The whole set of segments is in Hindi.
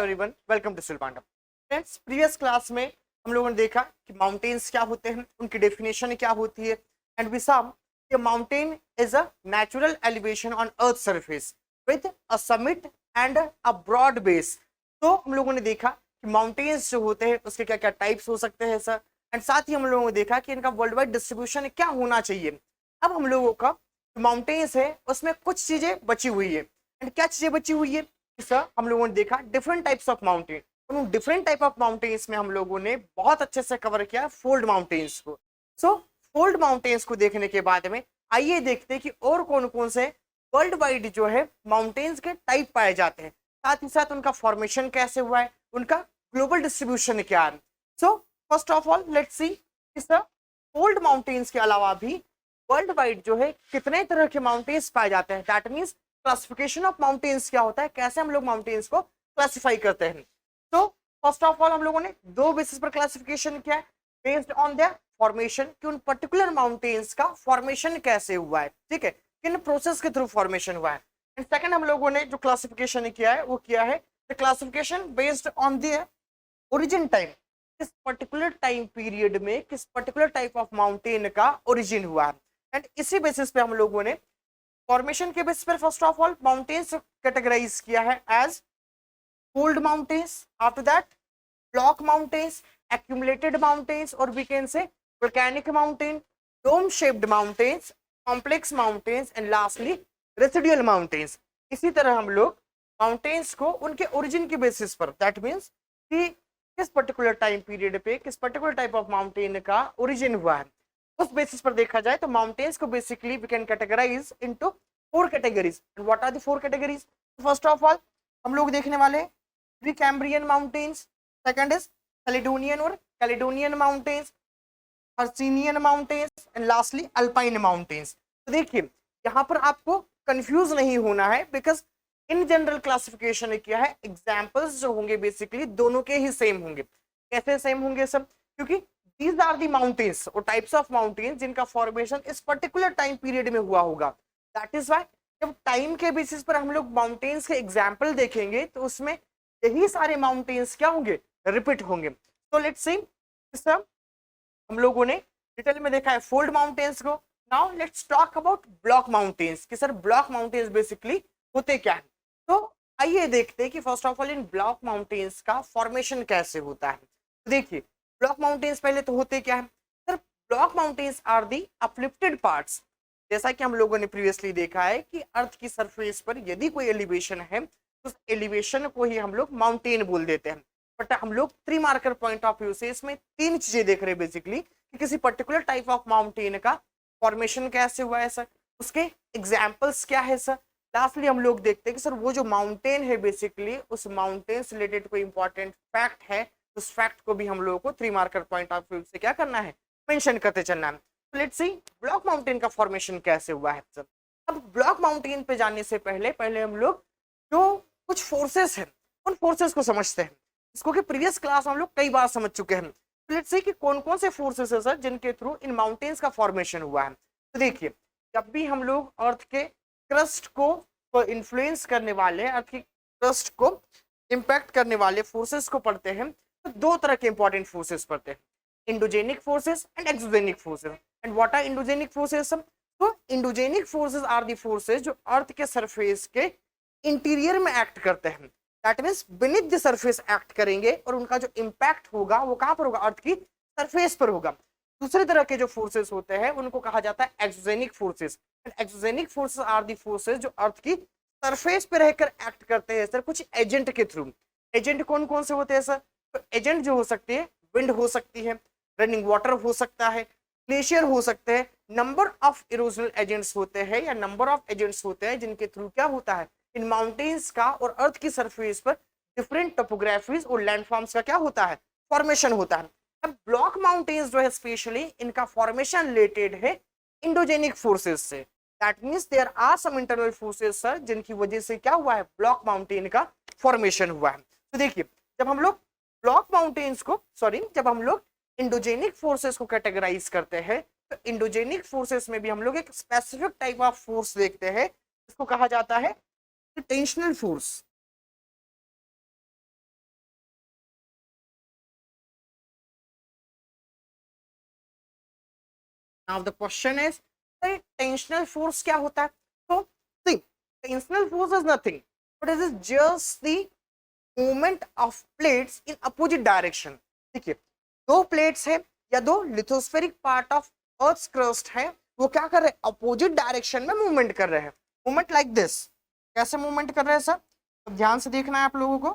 Everyone, welcome to still Pandav. Friends, previous class में हम लोगों ने देखा कि माउंटेन्स क्या होते हैं, उनकी डेफिनेशन क्या होती है, एंड वी सॉ कि mountain is a natural elevation on earth surface with a summit and a broad base. तो हम लोगों ने देखा कि माउंटेन्स जो होते हैं उसके क्या क्या टाइप्स हो सकते हैं सर, एंड साथ ही हम लोगों ने देखा कि इनका वर्ल्ड वाइड डिस्ट्रीब्यूशन क्या होना चाहिए। अब हम लोगों का माउंटेन्स है उसमें कुछ चीजें बची हुई है, एंड क्या चीजें बची हुई है सर, हम लोगों ने देखा डिफरेंट टाइप्स ऑफ माउंटेन। उन डिफरेंट टाइप ऑफ माउंटेन्स में हम लोगों ने बहुत अच्छे से कवर किया फोल्ड माउंटेन्स को। सो फोल्ड माउंटेन्स को देखने के बाद में आइए देखते हैं कि और कौन कौन से वर्ल्ड वाइड जो है माउंटेन्स के टाइप पाए जाते हैं, साथ ही साथ उनका फॉर्मेशन कैसे हुआ है, उनका ग्लोबल डिस्ट्रीब्यूशन क्या है। So first of all let's see इस फोल्ड माउंटेन्स के अलावा भी वर्ल्ड वाइड जो है कितने तरह के माउंटेन्स पाए जाते हैं। That means classification of mountains क्या होता है, कैसे हम लोग माउंटेन्स को क्लासिफाई करते हैं। तो फर्स्ट ऑफ ऑल हम लोगों ने दो बेसिस पर क्लासिफिकेशन किया है, बेस्ड ऑन द फॉर्मेशन कि उन पर्टिकुलर माउंटेन्स का फॉर्मेशन कैसे हुआ है, ठीक है, किन प्रोसेस के थ्रू फॉर्मेशन हुआ है। एंड सेकंड हम लोगों ने जो क्लासिफिकेशन किया है वो किया है the classification based on the origin time, किस पर्टिकुलर टाइम पीरियड में किस पर्टिकुलर टाइप ऑफ माउंटेन का ओरिजिन हुआ है। एंड इसी बेसिस पे हम लोगों ने फॉर्मेशन के बेसिस पर first of all mountains categorise किया है as fold mountains, after that block mountains, accumulated mountains, or we can say volcanic mountain, dome shaped mountains, complex mountains, and lastly residual mountains। इसी तरह हम लोग माउंटेन्स को उनके ओरिजिन के बेसिस पर, दैट मीन्स कि किस पर्टिकुलर टाइम पीरियड पे किस पर्टिकुलर टाइप ऑफ माउंटेन का ओरिजिन हुआ है, उस बेसिस पर देखा जाए तो माउंटेन्स को basically we can categorise into four categories. And what are the four categories? First of all हम लोग देखने वाले Precambrian mountains, second is Caledonian or Caledonian mountains, Hercynian mountains, and lastly Alpine mountains। तो देखिए यहाँ पर आपको कंफ्यूज नहीं होना है, बिकॉज इन जनरल क्लासिफिकेशन किया है, एग्जाम्पल्स जो होंगे बेसिकली दोनों के ही सेम होंगे। कैसे सेम होंगे सब? क्योंकि दीज आर दी माउंटेन्स और टाइप्स ऑफ माउंटेन्स जिनका फॉर्मेशन इस पर्टिकुलर टाइम पीरियड में हुआ होगा। दैट इज वाई जब टाइम के बेसिस पर हम लोग माउंटेन्स के एग्जाम्पल देखेंगे तो उसमें यही सारे माउंटेन्स क्या होंगे, रिपीट होंगे। तो लेट्स सी हम लोगों ने डिटेल में देखा है फोल्ड माउंटेन्स को। Now let's talk about block mountains कि सर ब्लॉक माउंटेन्स बेसिकली होते क्या है। तो आइए देखते हैं कि first of all in block mountains का फॉर्मेशन कैसे होता है। तो देखिए ब्लॉक माउंटेन्स पहले तो होते क्या है sir? Block mountains are the uplifted parts. जैसा कि हम लोगों ने प्रीवियसली देखा है कि अर्थ की सरफेस पर यदि कोई एलिवेशन है उस एलिवेशन को ही हम लोग माउंटेन बोल देते हैं। बट हम लोग three marker point of view से इसमें तीन चीजें देख रहे हैं बेसिकली कि किसी पर्टिकुलर टाइप ऑफ माउंटेन का फॉर्मेशन कैसे हुआ है सर, उसके एग्जांपल्स क्या है सर, लास्टली हम लोग देखते हैं कि सर वो जो माउंटेन है बेसिकली उस माउंटेन से रिलेटेड कोई इंपॉर्टेंट फैक्ट है, उस फैक्ट को भी हम लोगों को three marker point of view से क्या करना है, मेंशन करते चलना है। तो लेट्स सी ब्लॉक माउंटेन का फॉर्मेशन कैसे हुआ है सर। अब ब्लॉक माउंटेन पे जाने से पहले पहले हम लोग जो कुछ फोर्सेस हैं उन फोर्सेस को समझते हैं, इसको कि प्रीवियस क्लास हम लोग कई बार समझ चुके हैं। लेट्स सी कि कौन कौन से फोर्सेस है सर जिनके थ्रू इन माउंटेन्स का फॉर्मेशन हुआ है। तो देखिए जब भी हम लोग अर्थ के क्रस्ट को इन्फ्लुएंस करने वाले, अर्थ की क्रस्ट को इंपैक्ट करने वाले फोर्सेस को पढ़ते हैं तो दो तरह के इंपॉर्टेंट फोर्सेस पढ़ते हैं, endogenic forces and exogenic forces. And what are endogenic forces? तो endogenic forces are the forces जो अर्थ के सरफेस के इंटीरियर में एक्ट करते हैं, that means beneath the surface act करेंगे और उनका जो इंपैक्ट होगा वो कहां पर होगा, अर्थ की सरफेस पर होगा। दूसरे तरह के जो फोर्सेस होते हैं उनको कहा जाता है exogenic forces. And exogenic forces are the forces जो अर्थ की सरफेस पर रहकर एक्ट करते हैं सर कुछ एजेंट के थ्रू। एजेंट कौन कौन से होते हैं सर? तो एजेंट जो हो सकते हैं, विंड हो सकती है, रनिंग वाटर हो सकता है, ग्लेशियर हो सकते हैं, नंबर ऑफ इरोजनल एजेंट्स होते हैं या नंबर ऑफ एजेंट्स होते हैं जिनके थ्रू क्या होता है, इन माउंटेन्स का और अर्थ की सरफेस पर डिफरेंट टोपोग्राफीज और लैंडफॉर्म्स का क्या होता है, फॉर्मेशन होता है। अब ब्लॉक माउंटेन्स जो है स्पेशली इनका फॉर्मेशन रिलेटेड है इंडोजेनिक फोर्सेस से। That means there are some internal forces sir जिनकी वजह से क्या हुआ है, ब्लॉक माउंटेन का फॉर्मेशन हुआ है। तो देखिए जब हम लोग ब्लॉक माउंटेन्स को जब हम लोग इंडोजेनिक फोर्सेस को कैटेगराइज करते हैं तो इंडोजेनिक फोर्सेस में भी हम लोग एक स्पेसिफिक टाइप ऑफ फोर्स देखते हैं, इसको कहा जाता है tensional force. Now the question is tensional force क्या होता है? तो see tensional force is nothing but it is just the movement of plates in opposite direction. ठीक है, दो प्लेट्स है या दो lithospheric part of earth crust है, वो क्या कर रहे हैं? अपोजिट डायरेक्शन में मूवमेंट कर रहे हैं। Movement like this. कैसे मूवमेंट कर रहे हैं सर? तो ध्यान से देखना है आप लोगों को।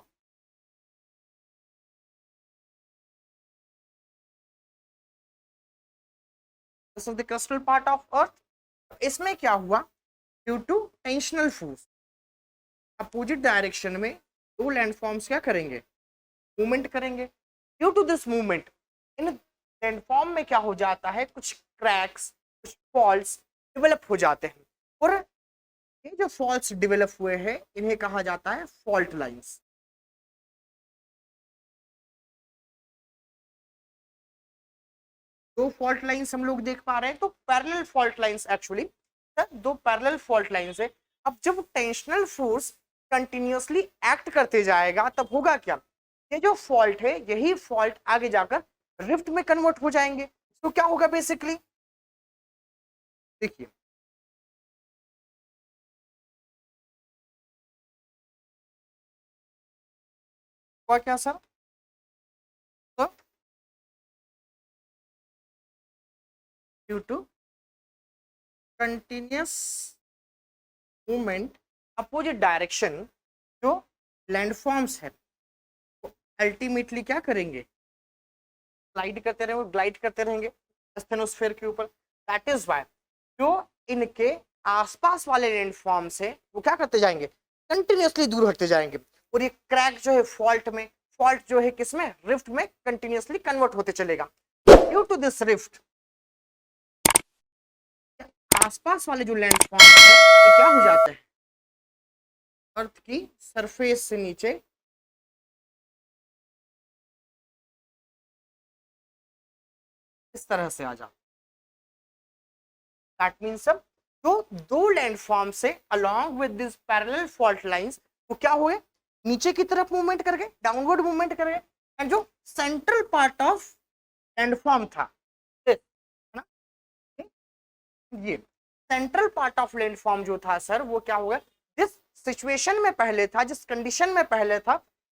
This is the crustal part of earth. इसमें क्या हुआ? Due to tensional force opposite direction में दो लैंडफॉर्म्स क्या करेंगे? मूवमेंट करेंगे। ड्यू टू दिस मूवमेंट इन लैंडफॉर्म में क्या हो जाता है? कुछ क्रैक्स, कुछ फॉल्ट्स डेवलप हो जाते हैं, और ये जो फॉल्ट्स डेवलप हुए हैं इन्हें कहा जाता है फॉल्ट लाइंस। दो फॉल्ट लाइंस हम लोग देख पा रहे हैं, तो पैरेलल फॉल्ट लाइंस एक्चुअली दो पैरेलल फॉल्ट लाइंस है। अब जब टेंशनल फोर्स कंटिन्यूअसली एक्ट करते जाएगा तब होगा क्या? ये जो फॉल्ट है यही फॉल्ट आगे जाकर रिफ्ट में कन्वर्ट हो जाएंगे। तो क्या होगा बेसिकली? देखिए क्या सर? तो due to continuous movement opposite direction जो लैंडफॉर्म्स है वो अल्टीमेटली क्या करेंगे? ग्लाइड करते रहेंगे, ग्लाइड करते रहेंगे स्टेनोस्फेयर के ऊपर। दैट इज व्हाई जो इनके आसपास वाले लैंडफॉर्म्स है वो क्या करते जाएंगे? कंटिन्यूसली दूर हटते जाएंगे, और ये क्रैक जो है फॉल्ट में, फॉल्ट जो है किसमें? रिफ्ट में कंटिन्यूसली कन्वर्ट होते चलेगा। ड्यू टू दिस रिफ्ट आसपास वाले जो लैंडफॉर्म है ये क्या हो जाते हैं? अर्थ की सरफेस से नीचे इस तरह से आ जाते। दैट मींस सब जो दो लैंडफॉर्म से along with this parallel fault lines वो क्या हुए? नीचे की तरफ मूवमेंट कर गए, डाउनवर्ड मूवमेंट कर गए। एंड जो सेंट्रल पार्ट ऑफ लैंडफॉर्म था है ना, ये सेंट्रल पार्ट ऑफ लैंडफॉर्म जो था सर वो क्या होगा? जिस सिचुएशन में पहले था, जिस कंडीशन में पहले था,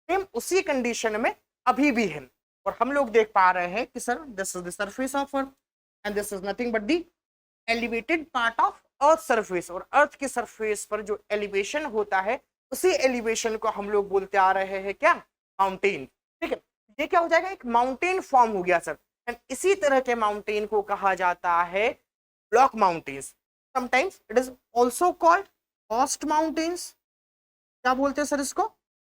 सेम उसी कंडीशन में अभी भी है। और हम लोग देख पा रहे हैं कि sir this is the surface of earth and this is nothing but the elevated part of earth surface. और अर्थ की सरफेस पर जो एलिवेशन होता है उसी एलिवेशन को हम लोग बोलते आ रहे हैं क्या? माउंटेन। ठीक है, ये क्या हो जाएगा? एक माउंटेन फॉर्म हो गया सर। एंड इसी तरह के माउंटेन को कहा जाता है block mountains. Sometimes it is also called host mountains. क्या बोलते हैं सर इसको?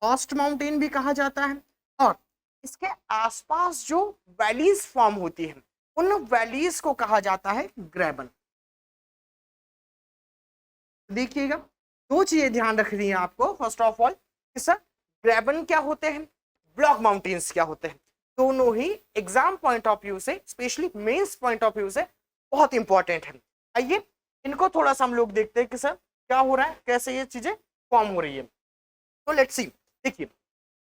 हॉस्ट माउंटेन भी कहा जाता है। और इसके आसपास जो वैलीज फॉर्म होती है उन वैलीज को कहा जाता है ग्रेबन। देखिएगा दो चीजें ध्यान रखनी है आपको। फर्स्ट ऑफ ऑल कि सर ग्रेबन क्या होते हैं, ब्लॉक माउंटेन्स क्या होते हैं, दोनों ही एग्जाम पॉइंट ऑफ व्यू से, specially mains point of view से बहुत इंपॉर्टेंट है। आइए इनको थोड़ा सा हम लोग देखते हैं कि सर क्या हो रहा है, कैसे ये चीजें फॉर्म हो रही है। तो लेट्स सी, देखिए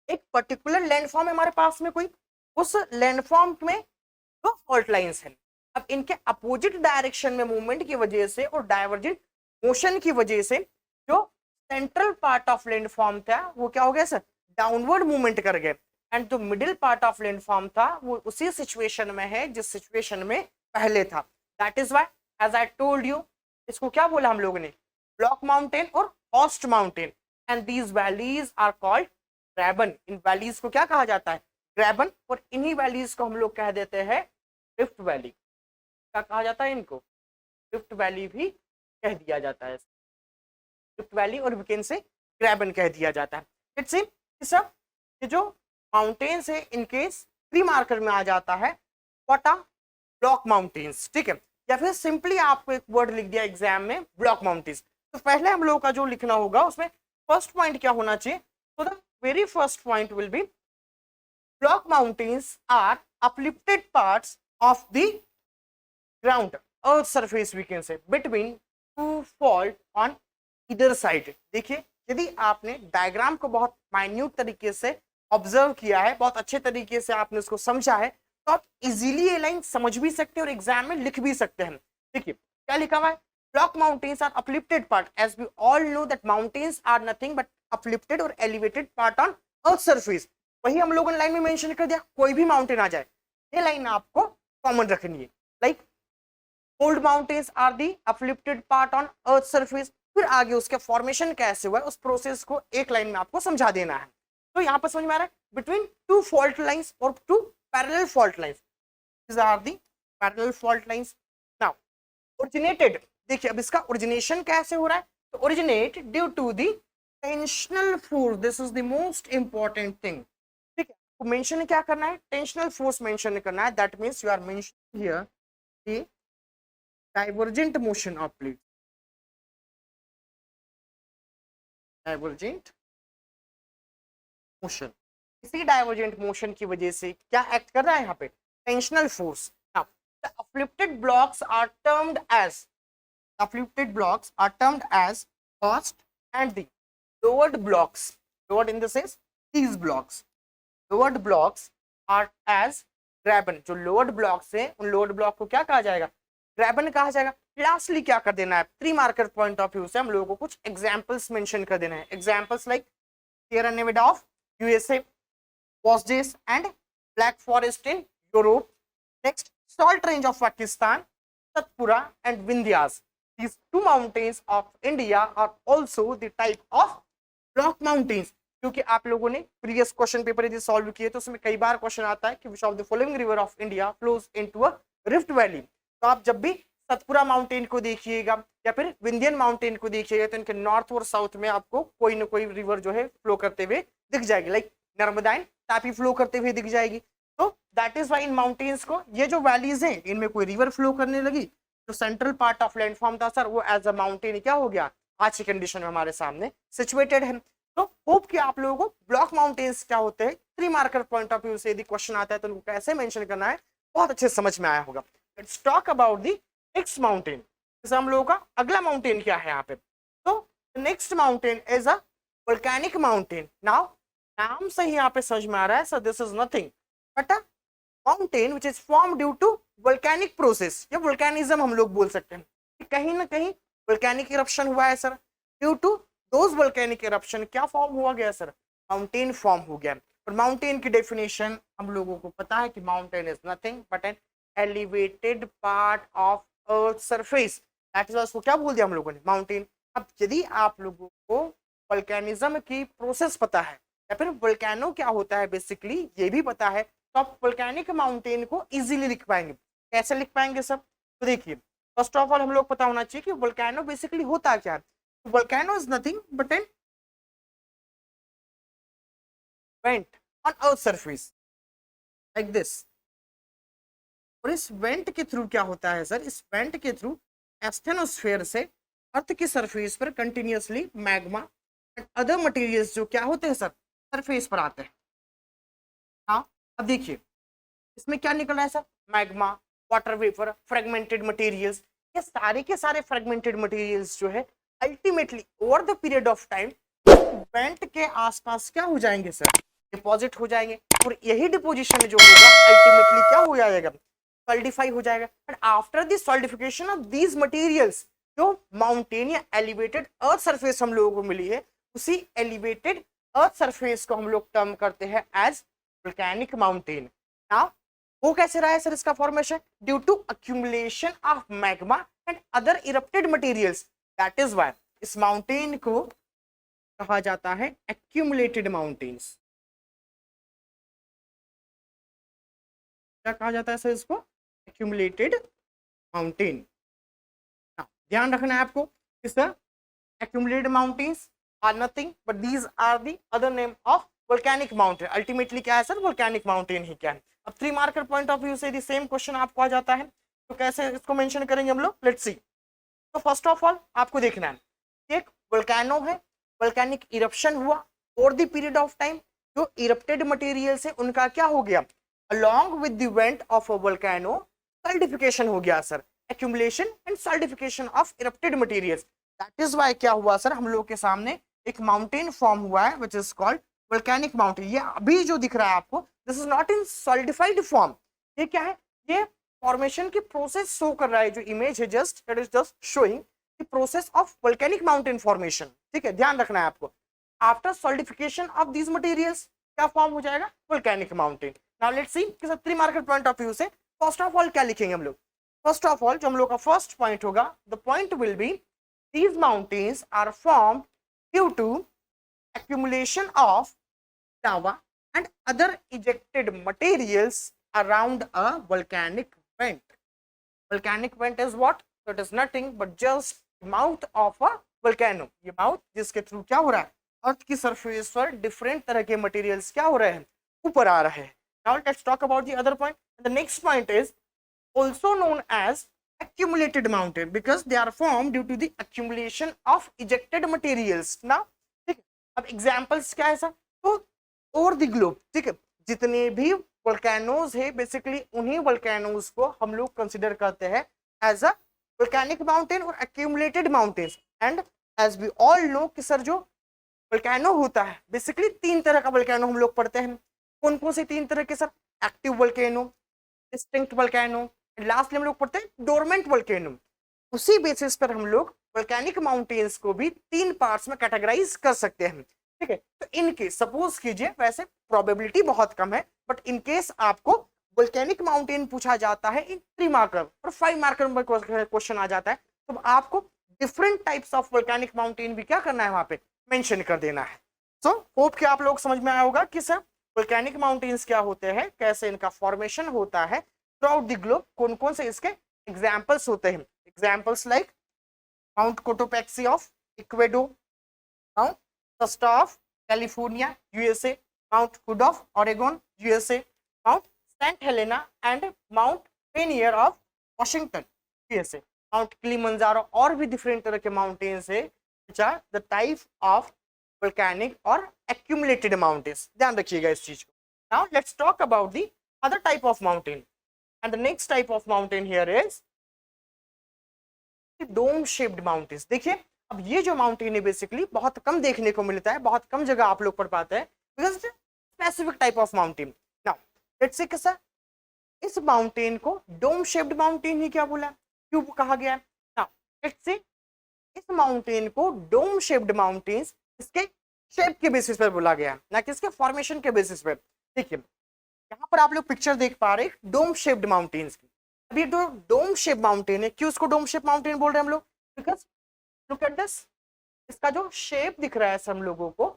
एक पर्टिकुलर लैंडफॉर्म है हमारे पास में कोई, उस लैंडफॉर्म में दो फॉल्ट लाइंस हैं। अब इनके अपोजिट डायरेक्शन में मूवमेंट की वजह से और डाइवर्जेंट मोशन की वजह से जो सेंट्रल पार्ट ऑफ लैंडफॉर्म था वो क्या हो गया सर? डाउनवर्ड मूवमेंट कर गए। एंड जो मिडिल पार्ट ऑफ लैंडफॉर्म था वो उसी सिचुएशन में है जिस सिचुएशन में पहले था। That is why as I told you इसको क्या बोला हम लोगों ने? ब्लॉक माउंटेन और horst mountain. And these valleys are called graben. इन वैलीज को क्या कहा जाता है? ग्रेबन। और इन्हीं वैलीज को हम लोग कह देते हैं रिफ्ट वैली। क्या कहा जाता है इनको? रिफ्ट वैली भी कह दिया जाता है। रिफ्ट वैली और वी कैन से ग्रेबन कह दिया जाता है। इट्स सब ये जो माउंटेन्स है इनके 3 मार्कर में आ जाता है व्हाट आर ब्लॉक माउंटेन्स। ठीक है, या फिर सिंपली आपको एक वर्ड लिख दिया एग्जाम में ब्लॉक माउंटेन्स। तो पहले हम लोगों का जो लिखना होगा उसमें फर्स्ट पॉइंट क्या होना चाहिए? तो the very first point will be block mountains are uplifted parts of the ground earth surface we can say between two fault on either side। देखिए यदि आपने डायग्राम को बहुत माइन्यूट तरीके से ऑब्जर्व किया है, बहुत अच्छे तरीके से आपने उसको समझा है, तो आप इजीली ये लाइन समझ भी सकते हैं और एग्जाम में लिख भी सकते हैं। देखिए क्या लिखा हुआ है, block mountains are uplifted part, as we all know that mountains are nothing but uplifted और elevated part on earth surface. वही हम लोगों ने लाइन में मेंशन कर दिया, कोई भी माउंटेन आ जाए, ये लाइन आपको कॉमन रखनी है। Like fold mountains are the uplifted part on earth surface. फिर आगे उसके फॉर्मेशन कैसे हुआ है उस प्रोसेस को एक लाइन में आपको समझा देना है। तो यहाँ पर समझ में आ रहा है, बिटवीन टू फॉल्ट लाइंस और two parallel fault lines, these are the parallel fault lines. Now originated, देखिए अब इसका ओरिजिनेशन कैसे हो रहा है, तो originate due to the tensional force, this is the most important thing. ठीक है, तो मेंशन क्या करना है, टेंशनल फोर्स मेंशन करना है, that means you are mentioning here the divergent motion of plate, divergent motion. इसी डाइवर्जेंट मोशन की वजह से क्या एक्ट कर रहा है यहाँ पे, tensional force. Now the uplifted blocks are termed as, afflicted blocks are termed as first and the lowered blocks, lowered in the sense these blocks, lowered blocks are as graben, जो lowered blocks है उन lowered block को क्या कहा जाएगा, graben कहा जाएगा। लास्टली क्या कर देना है, 3 मार्कर पॉइंट ऑफ व्यू से हम लोगों को कुछ एग्जांपल्स मेंशन कर देना है। Examples like Sierra Nevada of USA, वॉस्डेस and Black Forest in Europe, next salt range of Pakistan, Satpura and Vindhyas. These two mountains of India are also the type of block mountains। क्योंकि आप लोगों ने प्रीवियस क्वेश्चन पेपर यदि सॉल्व किए तो उसमें कई बार क्वेश्चन आता है कि which of the following river of India flows into a rift valley। तो आप जब भी सतपुरा माउंटेन को देखिएगा या फिर विंध्यन माउंटेन को देखिएगा तो इनके नॉर्थ और साउथ में आपको कोई ना कोई रिवर जो है फ्लो करते हुए दिख जाएगी, like Narmada and Tapi flow करते हुए दिख जाएगी। तो दैट इज वाई इन माउंटेन्स को ये जो वैलीज हैं इनमें कोई रिवर फ्लो करने लगी तो सेंट्रल पार्ट ऑफ लैंडफॉर्म था सर वो एज अ माउंटेन क्या हो गया, आज की कंडीशन में हमारे सामने सिचुएटेड है। तो होप कि आप लोगों को ब्लॉक माउंटेन्स क्या होते हैं 3 मार्कर पॉइंट ऑफ व्यू से यदि क्वेश्चन आता है तो उनको कैसे मेंशन करना है बहुत अच्छे समझ में आया होगा। Let's talk about the next mountain. जैसे हम लोगों का अगला माउंटेन क्या है यहाँ पे, तो next mountain is a volcanic mountain. Now नाम से ही यहाँ पे समझ में आ रहा है sir this is nothing but a mountain which is form due to volcanic process या वोल्केनिज्म हम लोग बोल सकते हैं। कहीं ना कहीं वोल्केनिक इरप्शन हुआ है sir, due to those volcanic eruption क्या फॉर्म हुआ गया सर, माउंटेन फॉर्म हो गया। और माउंटेन की डेफिनेशन हम लोगों को पता है कि mountain is nothing but an elevated part of earth surface, that is उसको क्या बोल दिया हम लोगों ने, माउंटेन। अब यदि आप लोगों को वोल्केनिज्म की प्रोसेस पता है या फिर वोल्केनो क्या होता है बेसिकली ये भी पता है तो आप वोल्केनिक माउंटेन को इजीली लिख पाएंगे। कैसे लिख पाएंगे सब, तो देखिए फर्स्ट ऑफ ऑल हम लोग पता होना चाहिए कि वोल्केनो बेसिकली होता क्या है। Volcano is nothing but an vent on earth surface like this. और इस वेंट के थ्रू क्या होता है सर, इस वेंट के थ्रू एस्थेनोस्फेयर से अर्थ की सरफेस पर continuously magma and other materials जो क्या होते हैं सर सरफेस पर आते हैं। हाँ अब देखिए इसमें क्या निकल रहा है sir, magma, water vapour, fragmented materials. ये सारे के सारे फ्रेगमेंटेड मटेरियल्स जो है ultimately over the period of time went के आसपास क्या हो जाएंगे सर, डिपॉजिट हो जाएंगे। और यही डिपोजिशन जो होगा अल्टीमेटली क्या हो जाएगा, सॉलिडिफाई हो जाएगा। And after the solidification of these materials जो माउंटेन या एलिवेटेड अर्थ सरफेस हम लोगों को मिली है उसी एलिवेटेड अर्थ सरफेस को हम लोग टर्म करते हैं एज वोल्केनिक माउंटेन। नाउ वो कैसे रहा है सर इसका formation, due to accumulation of magma and other erupted materials, that is why इस माउंटेन को कहा जाता है एक्यूमुलेटेड माउंटेन्स। क्या कहा जाता है सर इसको, एक्यूमुलेटेड माउंटेन। ध्यान रखना है आपको इस accumulated mountains are nothing but these are the other name of volcanic mountain. Ultimately क्या है सर, वोल्केनिक माउंटेन ही क्या है। अब 3 मार्कर पॉइंट ऑफ व्यू से यदि सेम क्वेश्चन आपको आ जाता है तो कैसे इसको मेंशन करेंगे हम लोग, लेट्स सी। तो फर्स्ट ऑफ ऑल आपको देखना है एक वोल्केनो है, वोल्केनिक इरप्शन हुआ over the period of time, जो इरप्टेड मटेरियल्स है उनका क्या हो गया, along with the went of a volcano solidification हो गया sir, accumulation and solidification of erupted materials. That is why क्या हुआ सर, हम लोग के सामने एक माउंटेन फॉर्म हुआ है which is called volcanic mountain. ये अभी जो दिख रहा है आपको this is not in solidified form, ये क्या है, ये फॉर्मेशन की प्रोसेस शो कर रहा है, जो इमेज है just that is just showing the process of volcanic mountain formation. ठीक है, ध्यान रखना है आपको। After solidification of these materials क्या फॉर्म हो जाएगा, volcanic mountain. Now let's see कि सब 3 मार्केट पॉइंट ऑफ व्यू से फर्स्ट ऑफ ऑल क्या लिखेंगे हम लोग। फर्स्ट ऑफ ऑल जो हम लोग का फर्स्ट पॉइंट होगा, the point will be these mountains are formed due to accumulation of lava and other ejected materials around a volcanic vent. Volcanic vent is what? So it is nothing but just mouth of a volcano. ये माउथ जिसके थ्रू क्या हो रहा है, अर्थ की सरफेस पर डिफरेंट तरह के मटेरियल्स क्या हो रहे हैं, ऊपर आ रहे हैं। Now let's talk about the other point. The next point is also known as accumulated mountain because they are formed due to the accumulation of ejected materials. Now अब एग्जाम्पल्स क्या है सर, तो ओवर द ग्लोब, ठीक है, जितने भी वोल्केनोज है बेसिकली उन्हीं वोल्केनोज को हम लोग कंसिडर करते हैं एज अ वोल्केनिक माउंटेन और accumulated mountains. And as we all know कि सर जो वोल्केनो होता है बेसिकली 3 तरह का वोल्केनो हम लोग पढ़ते हैं। कौन कौन से 3 तरह के sir, active volcano, distinct volcano, lastly हम लोग पढ़ते हैं डोरमेंट वोल्केनो। उसी बेसिस पर हम लोग वोल्केनिक माउंटेन्स को भी 3 पार्ट्स में कैटेगराइज कर सकते हैं। ठीक है, तो इनके सपोज कीजिए, वैसे प्रोबेबिलिटी बहुत कम है, बट इन केस आपको वोल्केनिक माउंटेन पूछा जाता है इन 3 मार्कर और 5 मार्कर में क्वेश्चन आ जाता है, तो आपको different types of volcanic mountain भी क्या करना है, वहां पे मेंशन कर देना है। सो होप कि आप लोग समझ में आया होगा कि सर वोल्केनिक माउंटेन्स क्या होते हैं, कैसे इनका फॉर्मेशन होता है थ्रू आउट द ग्लोब, कौन कौन से इसके एग्जाम्पल्स होते हैं। Examples like Mount Cotopaxi of Ecuador, Mount Shasta of California, USA, Mount Hood of Oregon, USA, Mount St. Helena and Mount Rainier of Washington, USA, Mount Kilimanjaro और भी different तरह के mountains है which are the type of volcanic or accumulated mountains। ध्यान रखिएगा इस चीज को। Now let's talk about the other type of mountain, and the next type of mountain here is dome shaped mountains. देखिए अब ये जो माउंटेन है बेसिकली बहुत कम देखने को मिलता है, बहुत कम जगह आप लोग पढ़ पाते हैं because specific type of mountain. Now let's say sir इस माउंटेन को डोम शेप्ड माउंटेन ही क्या बोला, क्यों कहा गया। नाउ लेट्स से इस माउंटेन को डोम शेप्ड माउंटेन्स इसके शेप के बेसिस पर बोला गया, ना कि इसके फॉर्मेशन के बेसिस पर। देखिए यहाँ पर आप लोग पिक्चर देख पा रहे डोम शेप्ड माउंटेन्स की। अब ये जो डोम शेप माउंटेन है, क्यों इसको डोम शेप माउंटेन बोल रहे हैं हम लोग, बिकॉज लुक एट दिस, इसका जो शेप दिख रहा है हम लोगों को,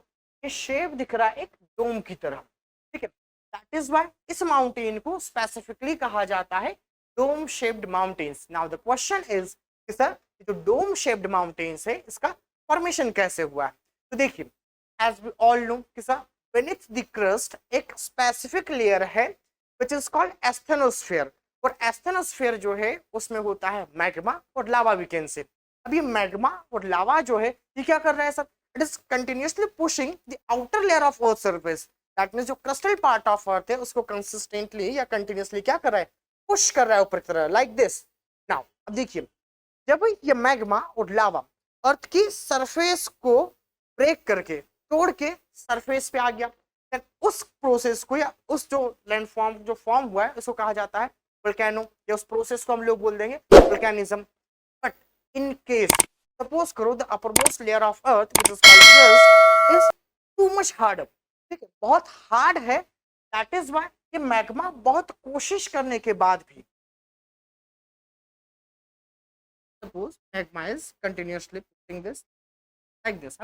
ये शेप दिख रहा है एक डोम की तरह। ठीक है, दैट इज व्हाई इस माउंटेन को स्पेसिफिकली कहा जाता है dome shaped mountains. Now the question is कि सर जो डोम शेप्ड माउंटेन्स है इसका फॉर्मेशन कैसे हुआ है। तो देखिए एज वी ऑल नो कि सर beneath the crust एक स्पेसिफिक लेयर है which is called asthenosphere, और एस्थेनोस्फीयर जो है उसमें होता है मैग्मा और लावा वी कैन से। अब ये मैग्मा और लावा जो है ये क्या कर रहा है sir, it is continuously pushing the outer layer of earth surface, that means जो क्रिस्टल पार्ट ऑफ अर्थ है उसको कंसिस्टेंटली या कंटिन्यूअसली क्या कर रहा है, पुश कर रहा है ऊपर की तरफ लाइक दिस। नाउ अब देखिए जब ये मैग्मा और लावा अर्थ की सरफेस को ब्रेक करके तोड़ के सरफेस पे आ गया, उस प्रोसेस को या उस जो लैंडफॉर्म जो फॉर्म हुआ है उसको कहा जाता है वोल्केनो, या उस प्रोसेस को हम लोग बोल देंगे volcanism. But in case suppose करो the uppermost layer of earth which is called crust is too much hard, ठीक है, बहुत हार्ड है, दैट इज व्हाई ये मैग्मा बहुत कोशिश करने के बाद भी, suppose magma is continuously pushing this like this,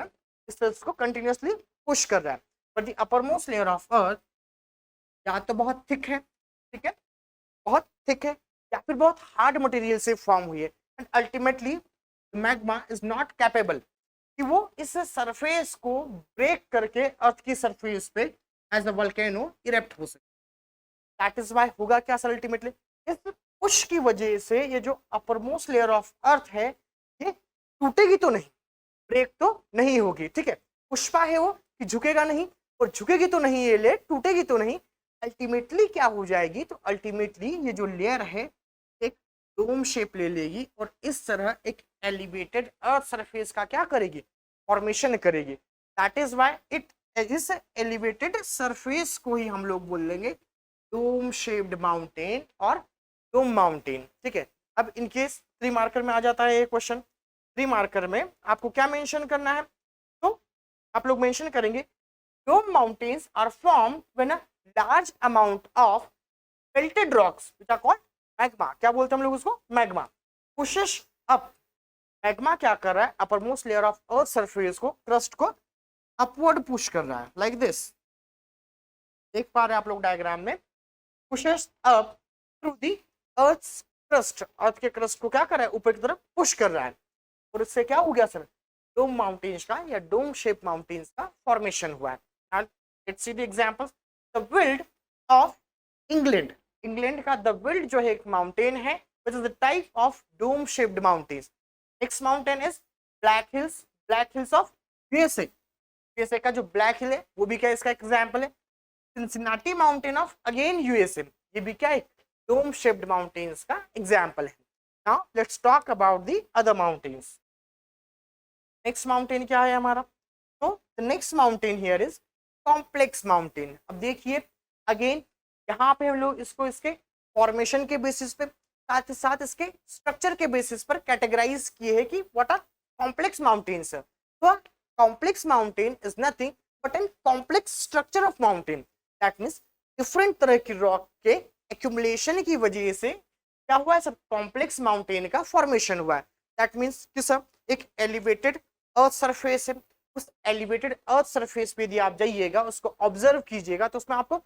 इस तरह को कंटिन्यूअसली पुश कर रहा है, but the uppermost layer of earth या तो बहुत थिक है, ठीक है, बहुत थिक है, या फिर बहुत हार्ड मटेरियल से फॉर्म हुई है, and ultimately magma is not capable कि वो इस सरफेस को ब्रेक करके अर्थ की सरफेस पे एज अ वोल्केनो इरेप्ट हो सके। दैट इज व्हाई होगा क्या सर, अल्टीमेटली इस पुश की वजह से ये जो अपरमोस्ट लेयर ऑफ अर्थ है ये टूटेगी तो नहीं, ब्रेक तो नहीं होगी, ठीक है, पुष्पा है वो कि झुकेगा नहीं, और झुकेगी तो नहीं ये लेयर, टूटेगी तो नहीं, अल्टीमेटली क्या हो जाएगी, तो अल्टीमेटली ये जो लेयर है एक डोम शेप ले लेगी और इस तरह एक एलिवेटेड अर्थ सरफेस का क्या करेगी, फॉर्मेशन करेगी। दैट इज व्हाई इट इस एलिवेटेड सरफेस को ही हम लोग बोल लेंगे डोम शेप्ड माउंटेन और डोम माउंटेन। ठीक है, अब इनकेस 3 मार्कर में आ जाता है ये क्वेश्चन। 3 मार्कर में आपको क्या मेंशन करना है, तो आप लोग मेंशन करेंगे dome mountains are form when a large amount of melted rocks which are called magma. क्या बोलते हैं हम लोग उसको, मैग्मा, पुशेस अप। मैग्मा क्या कर रहा है, upper most layer of earth surface को, क्रस्ट को अपवर्ड पुश कर रहा है, लाइक दिस। देख पा रहे हैं आप लोग डायग्राम में, pushes up through the earth crust, earth के क्रस्ट को क्या कर रहा है, ऊपर की तरफ पुश कर रहा है, और इससे क्या हो गया सर, डोम माउंटेन्स का या डोम शेप माउंटेन्स का फॉर्मेशन हुआ है। Let's see the examples. The Weald of England, England का द विल्ड जो है एक माउंटेन है which is the type of dome shaped mountains. Next mountain is black hills, black hills of USA, USA का जो ब्लैक हिल है वो भी क्या इसका एग्जांपल है। Cincinnati mountain of again USA, ये भी क्या है, डोम शेप्ड माउंटेन्स का एग्जांपल है। Now let's talk about the other mountains. Next mountain क्या है हमारा, तो the next mountain here is complex mountain. अब देखिए अगेन यहाँ पे हम लोग इसको इसके फॉर्मेशन के बेसिस पे, साथ ही साथ इसके स्ट्रक्चर के बेसिस पर कैटेगराइज किए हैं कि व्हाट आर कॉम्प्लेक्स माउंटेन्स। तो complex mountain is nothing but an complex structure of mountain, that means different तरह की रॉक के एक्यूमुलेशन की वजह से क्या हुआ है सर, कॉम्प्लेक्स माउंटेन का फॉर्मेशन हुआ है। दैट मीन्स कि सर एक एलिवेटेड अर्थ सरफेस है, उस एलिवेटेड अर्थ सरफेस पे यदि आप जाइएगा, उसको ऑब्जर्व कीजिएगा, तो उसमें आपको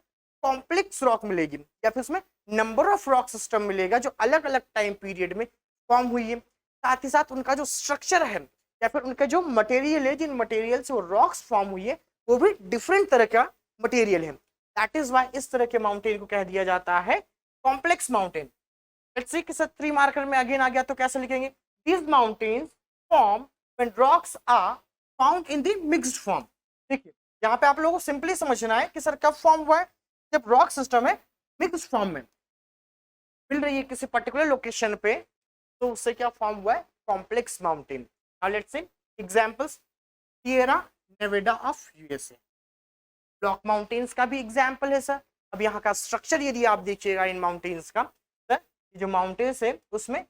कॉम्प्लेक्स रॉक मिलेगी, या फिर उसमें नंबर ऑफ रॉक सिस्टम मिलेगा जो अलग अलग टाइम पीरियड में फॉर्म हुई है। साथ ही साथ उनका जो स्ट्रक्चर है या फिर उनका जो मटेरियल है, जिन मटेरियल से वो रॉक्स फॉर्म हुई है, वो भी डिफरेंट तरह का मटेरियल है। दैट इज वाई इस तरह के माउंटेन को कह दिया जाता है कॉम्प्लेक्स माउंटेन। लेट्स सी कि सर 3 मार्कर में अगेन आ गया तो कैसे लिखेंगे, these mountains form when rocks are found in the mixed form. देखिए यहाँ पे आप लोगों को सिंपली समझना है कि सर कब फॉर्म हुआ है, जब रॉक सिस्टम है मिक्स्ड फॉर्म में मिल रही है किसी पर्टिकुलर लोकेशन पे, तो उससे क्या फॉर्म हुआ है, complex mountain. Now let's see examples, Sierra Nevada of USA, block mountains का भी एग्जांपल है सर। अब यहाँ का स्ट्रक्चर यदि आप देखिएगा इन माउंटेन्स का, सर जो माउंटेन्स है उसमें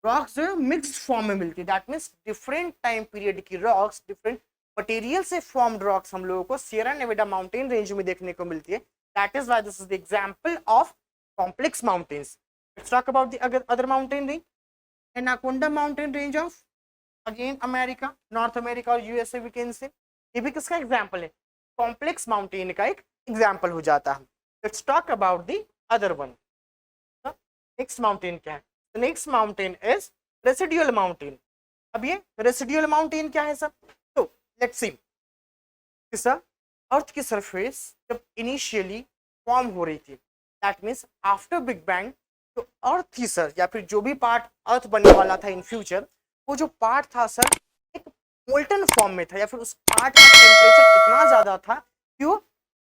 रॉक्स जो है मिक्स्ड फॉर्म में मिलती है, that means different time period की रॉक्स, डिफरेंट मटेरियल से फॉर्म्ड रॉक्स हम लोगों को सिएरा नेवाडा माउंटेन रेंज में देखने को मिलती है। That is why this is the example of complex mountains. Let's talk about the other mountain range, anaconda mountain range of again America, north America और यूएसए वी कैन से, ये भी किसका एग्जांपल है, कॉम्प्लेक्स माउंटेन का एक एग्जांपल हो जाता है। Let's talk about the other one. Next mountain क्या है, the next mountain is residual mountain. अब ये रेसिडुअल माउंटेन क्या है सर, तो लेट्स सी कि सर अर्थ की सरफेस जब इनिशियली फॉर्म हो रही थी, that means after big bang, तो अर्थ थी सर, या फिर जो भी पार्ट अर्थ बनने वाला था इन फ्यूचर, वो जो पार्ट था सर एक मोल्टन फॉर्म में था, या फिर उस पार्ट का टेम्परेचर इतना ज्यादा था कि वो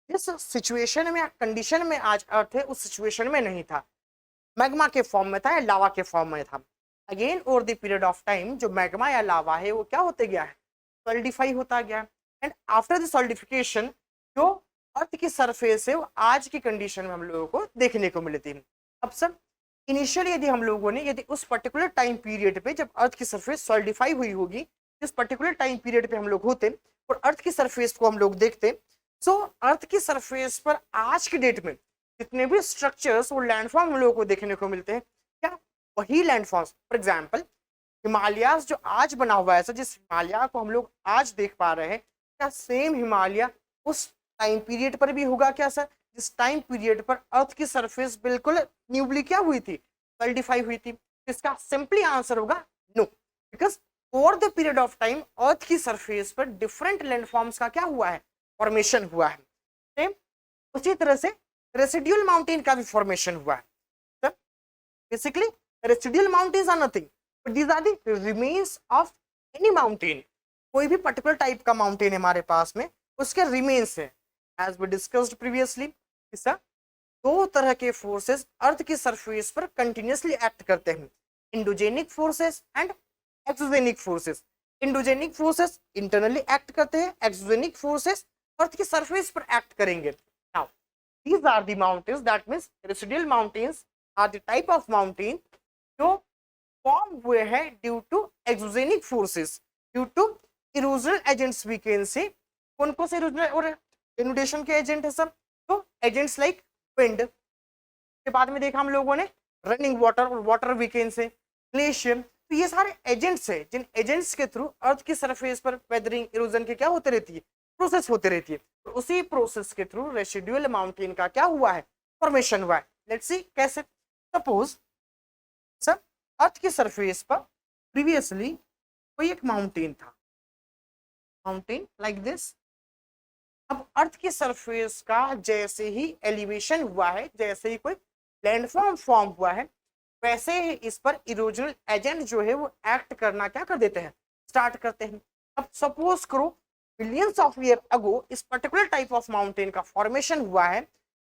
जिस सिचुएशन में कंडीशन में आज अर्थ है उस सिचुएशन में नहीं था, मैग्मा के फॉर्म में था या लावा के फॉर्म में था। Again over the period of time जो मैग्मा या लावा है वो क्या होते गया है, सॉलिडिफाई होता गया, एंड आफ्टर द सॉलिडिफिकेशन जो अर्थ की सरफेस है वो आज की कंडीशन में हम लोगों को देखने को मिलती है। अब सर इनिशियली यदि हम लोगों ने यदि उस पर्टिकुलर टाइम पीरियड पे जब अर्थ की सरफेस सॉलिडिफाई हुई होगी, जिस पर्टिकुलर टाइम पीरियड पे हम लोग होते और अर्थ की सरफेस को हम लोग देखते, सो अर्थ की सरफेस पर आज की डेट में जितने भी स्ट्रक्चर्स और लैंडफॉर्म हम लोगों को देखने को मिलते हैं, क्या वही लैंडफॉर्म्स, फॉर एग्जाम्पल हिमालयाज जो आज बना हुआ है सर, जिस हिमालय को हम लोग आज देख पा रहे हैं, क्या सेम हिमालय उस टाइम पीरियड पर भी होगा क्या सर, जिस टाइम पीरियड पर अर्थ की सरफेस बिल्कुल न्यूली क्या हुई थी, सॉलिडिफाई हुई थी। इसका सिंपली आंसर होगा no, because over the period of time earth की सरफेस पर डिफरेंट लैंडफॉर्म्स का क्या हुआ है, फॉर्मेशन हुआ है। सेम उसी तरह से रेसिडुअल माउंटेन का भी फॉर्मेशन हुआ है। Sir basically residual mountains are nothing but these are the remains of any mountain. कोई भी पर्टिकुलर टाइप का माउंटेन हमारे पास में उसके रिमेन्स है। As we discussed previously, sir 2 तरह के फोर्सेस अर्थ की सरफेस पर कंटिन्यूअसली एक्ट करते हैं, endogenic forces and exogenic forces. Endogenic forces internally act करते हैं, एक्सोजेनिक फोर्सेस अर्थ की सरफेस पर एक्ट करेंगे। Now these are the mountains, that means residual mountains are the type of mountain जो फॉर्म हुए हैं due to exogenic forces, due to erosional agents we can say. कौन कौन से इरोजनल और इनुडेशन के एजेंट है सब? तो एजेंट्स लाइक विंड, के बाद में देखा हम लोगों ने रनिंग वाटर और water we can say glacier. तो ये सारे एजेंट्स है जिन एजेंट्स के थ्रू अर्थ की सरफेस पर वेदरिंग इरोजन के क्या होते रहती है, प्रोसेस होते रहती है। तो उसी प्रोसेस के थ्रू रेसिडुअल माउंटेन का क्या हुआ है, फॉर्मेशन हुआ है। लेट्स सी कैसे। सपोज सर अर्थ की सरफेस पर प्रीवियसली कोई एक माउंटेन था, माउंटेन लाइक दिस। अब अर्थ की सरफेस का जैसे ही एलिवेशन हुआ है, जैसे ही कोई लैंडफॉर्म फॉर्म हुआ है, वैसे ही इस पर इरोजनल एजेंट जो है वो एक्ट करना क्या कर देते हैं, स्टार्ट करते हैं। अब सपोज करो बिलियंस ऑफ ईयर अगो इस पर्टिकुलर टाइप ऑफ माउंटेन का फॉर्मेशन हुआ है,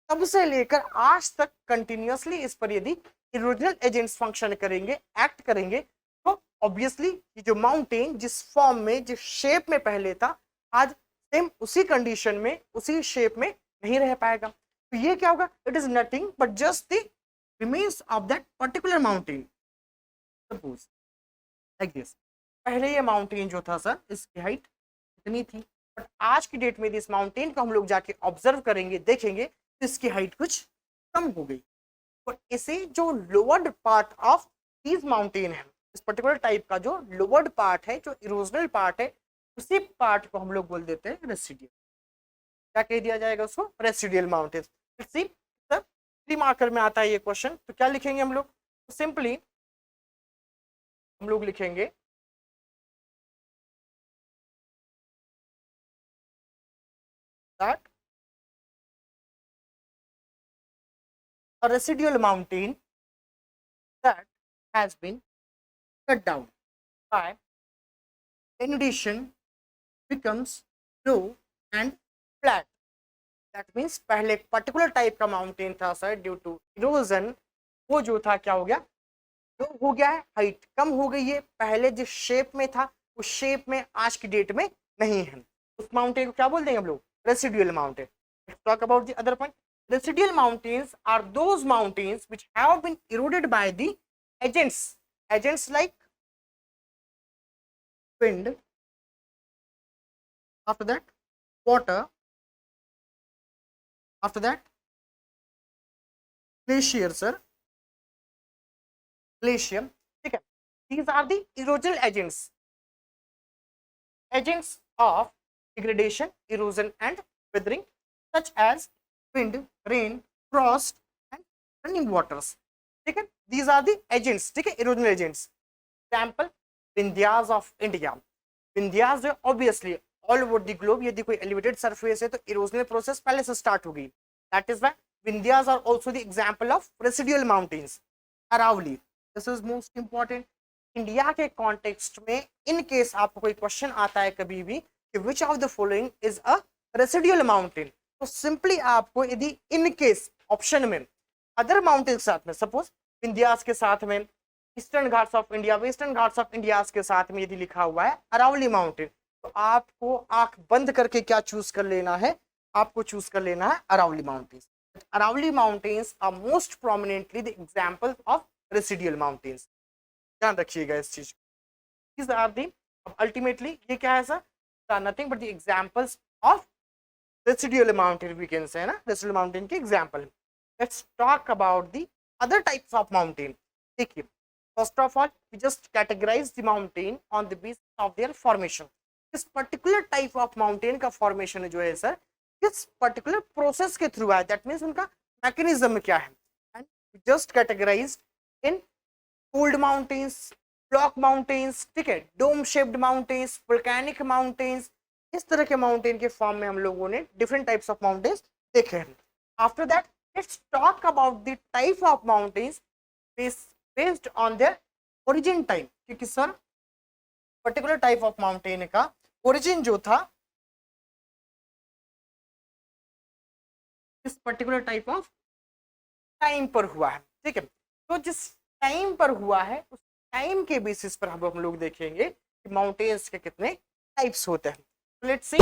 तब से लेकर आज तक कंटिन्यूअसली इस पर यदि इरोजनल एजेंट्स फंक्शन करेंगे, एक्ट करेंगे, तो ऑब्वियसली ये जो माउंटेन जिस फॉर्म में, जिस शेप में पहले था, आज सेम उसी कंडीशन में, उसी शेप में नहीं रह पाएगा। तो ये क्या होगा, it is nothing but just the remains of that particular mountain. Suppose like this, पहले ये माउंटेन जो था सर इसकी हाइट इतनी थी, बट आज की डेट में इस माउंटेन को हम लोग जाके ऑब्जर्व करेंगे, देखेंगे तो इसकी हाइट कुछ कम हो गई। और इसे जो lowered part of these mountain है, इस पर्टिकुलर टाइप का जो लोअर्ड पार्ट है, जो इरोजनल पार्ट है, उसी पार्ट को हम लोग बोल देते हैं रेसिडियल। क्या कह दिया जाएगा उसको, रेसिडियल माउंटेन। सी सर 3 मार्कर में आता है ये क्वेश्चन, तो क्या लिखेंगे हम लोग, तो सिंपली हम लोग लिखेंगे that a residual mountain that has been cut down by inundation becomes low and flat. That means पहले एक पर्टिकुलर टाइप का माउंटेन था सर, ड्यू टू इरोजन वो जो था क्या हो गया, लो हो गया है, हाइट कम हो गई है, पहले जिस शेप में था उस शेप में आज की डेट में नहीं है। उस माउंटेन को क्या बोल देंगे हम लोग, residual mountain. Let's talk about the other point. Residual mountains are those mountains which have been eroded by the agents like wind, after that water, after that glacier sir, glacier, ठीक है। These are the erosional agents of degradation, erosion and weathering, such as wind, rain, frost and running waters, ठीक है। These are the agents, ठीक है, erosional agents. Example Vindhyas of India. Vindhyas जो obviously all over the globe यदि कोई एलिवेटेड सरफेस है तो इरोजनल प्रोसेस पहले से स्टार्ट हो गई, that is why Vindhyas are also the example of residual mountains. Aravalli, this is most important India के कॉन्टेक्स्ट में। इन केस आपको कोई क्वेश्चन आता है कभी भी कि which of the following is a residual mountain, तो सिंपली आपको यदि इन केस ऑप्शन में अदर माउंटेन के साथ में, सपोज विंध्यास के साथ में eastern Ghats of India, western Ghats of India के साथ में यदि लिखा हुआ है अरावली माउंटेन, तो आपको आंख बंद करके क्या चूज कर लेना है, आपको चूज कर लेना है Aravalli mountains. Aravalli mountains are most prominently the example of residual mountains. ध्यान रखिएगा इस चीज। These are the ultimately ये क्या है सर, nothing but the examples of residual mountain we can say, ना रेसिडुअल माउंटेन के example. Let's talk about the other types of mountain. देखिए first of all we just categorize the mountain on the basis of their formation. इस पर्टिकुलर टाइप ऑफ माउंटेन का फॉर्मेशन जो है सर किस पर्टिकुलर प्रोसेस के थ्रू है, दैट मीन्स उनका मैकेनिज्म क्या है। And just categorised in cold mountains, block mountains, ठीक है, dome shaped mountains, volcanic mountains, इस तरह के माउंटेन के फॉर्म में हम लोगों ने डिफरेंट टाइप्स ऑफ माउंटेन्स देखे हैं। After that let's talk about the type of mountains based on their origin time, क्योंकि sir particular type of mountain का ओरिजिन जो था इस पर्टिकुलर टाइप ऑफ टाइम पर हुआ है, ठीक है। तो जिस टाइम पर हुआ है उस टाइम के बेसिस पर हम लोग देखेंगे कि माउंटेन्स के कितने टाइप्स होते हैं। Let's see,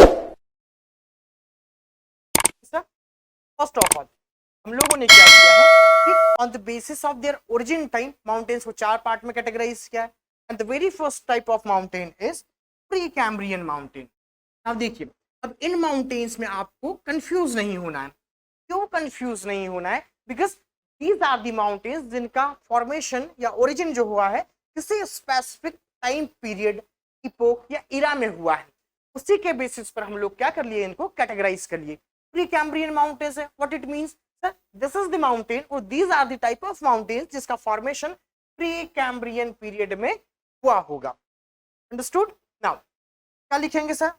first of all हम लोगों ने क्या किया है कि on the basis of their origin time mountains को 4 पार्ट में कैटेगराइज किया है। And the very first type of mountain is pre Cambrian mountain. अब देखिए, अब इन माउंटेन्स में आपको कंफ्यूज नहीं होना है। क्यों कंफ्यूज नहीं होना है? Because these are the mountains जिनका फॉर्मेशन या ओरिजिन जो हुआ है किसी स्पेसिफिक टाइम पीरियड, इपोक या इरा में हुआ है। उसी के बेसिस पर हम लोग क्या कर लिए, इनको कैटेगराइज कर लिए। प्री कैम्ब्रियन माउंटेन्स है, what it means sir, this is the mountain और these are the type of mountains जिसका फॉर्मेशन प्री कैम्ब्रियन पीरियड में हुआ होगा। अंडरस्टूड? नाउ क्या लिखेंगे sir?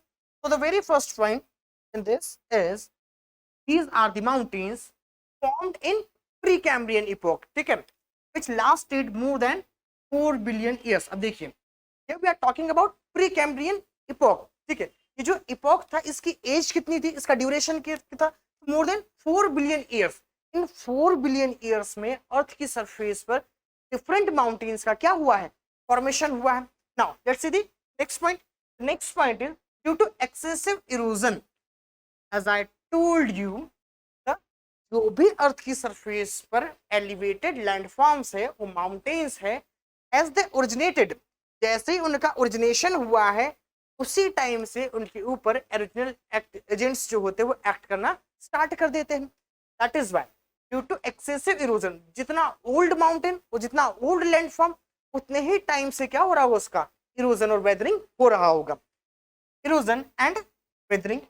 So the very first point in this is these are the mountains formed in Precambrian epoch, ठीक है, which lasted more than 4 billion years। अब देखिए, here we are talking about Precambrian epoch, ठीक है, ये जो epoch था इसकी एज कितनी थी, इसका ड्यूरेशन कितना था? More than 4 billion years. इन 4 बिलियन ईयर्स में अर्थ की सरफेस पर डिफरेंट माउंटेन्स का क्या हुआ है, फॉर्मेशन हुआ है। Now let's see the next point. Next point is due to excessive erosion, as I told you, जो भी अर्थ की सरफेस पर एलिवेटेड लैंडफॉर्म्स है वो माउंटेन्स है, एज दे ओरिजिनेटेड, जैसे ही उनका ओरिजिनेशन हुआ है उसी टाइम से उनके ऊपर एरिजिनल एजेंट्स जो होते हैं वो एक्ट करना स्टार्ट कर देते हैं। That is why due to excessive erosion, जितना ओल्ड माउंटेन और जितना ओल्ड लैंडफॉर्म उतने ही टाइम से क्या हो रहा होगा, उसका इरोजन और वेदरिंग हो रहा होगा। erosion and weathering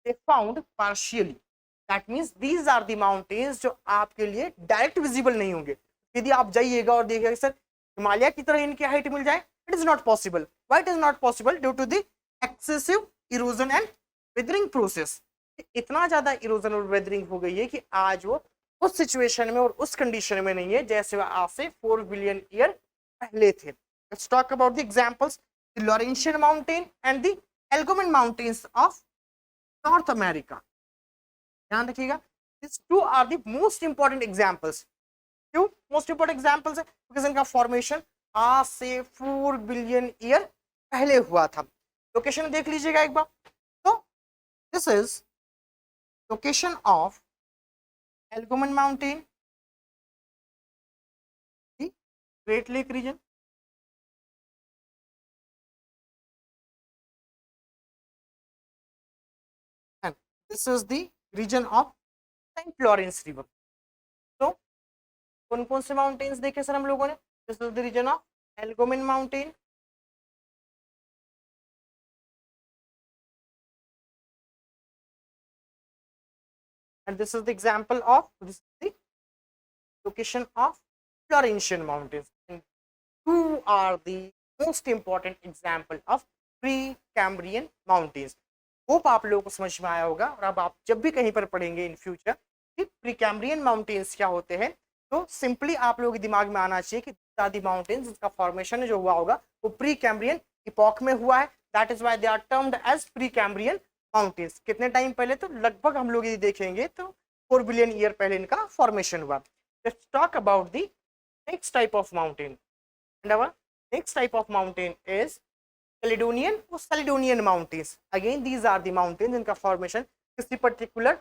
they found partially, that means these are the mountains जो आपके लिए डायरेक्ट विजिबल नहीं होंगे। यदि आप जाइएगा और देखिएगा सर हिमालय की तरह इनकी हाइट मिल जाए, it is not possible. Why it is not possible? Due to the excessive erosion and weathering process. इतना ज्यादा इरोजन और वेदरिंग हो गई है कि आज वो उस सिचुएशन में और उस कंडीशन में नहीं है जैसे वह आज से 4 बिलियन ईयर पहले थे। Let's talk about the examples, the Laurentian mountain and the Algoman mountains of North America. ध्यान रखिएगा, this two are the most important examples. क्यों मोस्ट इंपॉर्टेंट एग्जांपल्स है? बिकॉज इनका फॉर्मेशन आज से 4 बिलियन ईयर पहले हुआ था। लोकेशन देख लीजिएगा एक बार। तो दिस इज location of Algoman mountain, great lake region, this is the region of St. Lawrence River। तो कौन कौन से माउंटेन्स देखे सर हम लोगों ने? This is the region of Algoman mountain, and this is the example of this is the location of Laurentian mountains, and two are the most important example of Precambrian mountains। Hope आप लोगों को समझ में आया होगा और अब आप जब भी कहीं पर पढ़ेंगे इन फ्यूचर कि प्रीकैम्ब्रियन माउंटेन्स क्या होते हैं तो सिंपली आप लोगों के दिमाग में आना चाहिए कि आदि माउंटेन्स जिसका फॉर्मेशन जो हुआ होगा वो प्रीकैम्ब्रियन इपॉक में हुआ है। That is why they are termed as Precambrian mountains. कितने टाइम पहले? तो लगभग हम लोग यदि देखेंगे तो 4 बिलियन ईयर पहले इनका फॉर्मेशन हुआ। Let's talk about the next type of mountain, and our next type of mountain is Caledonian और Caledonian mountains. Again these are the mountains जिनका फॉर्मेशन किसी पर्टिकुलर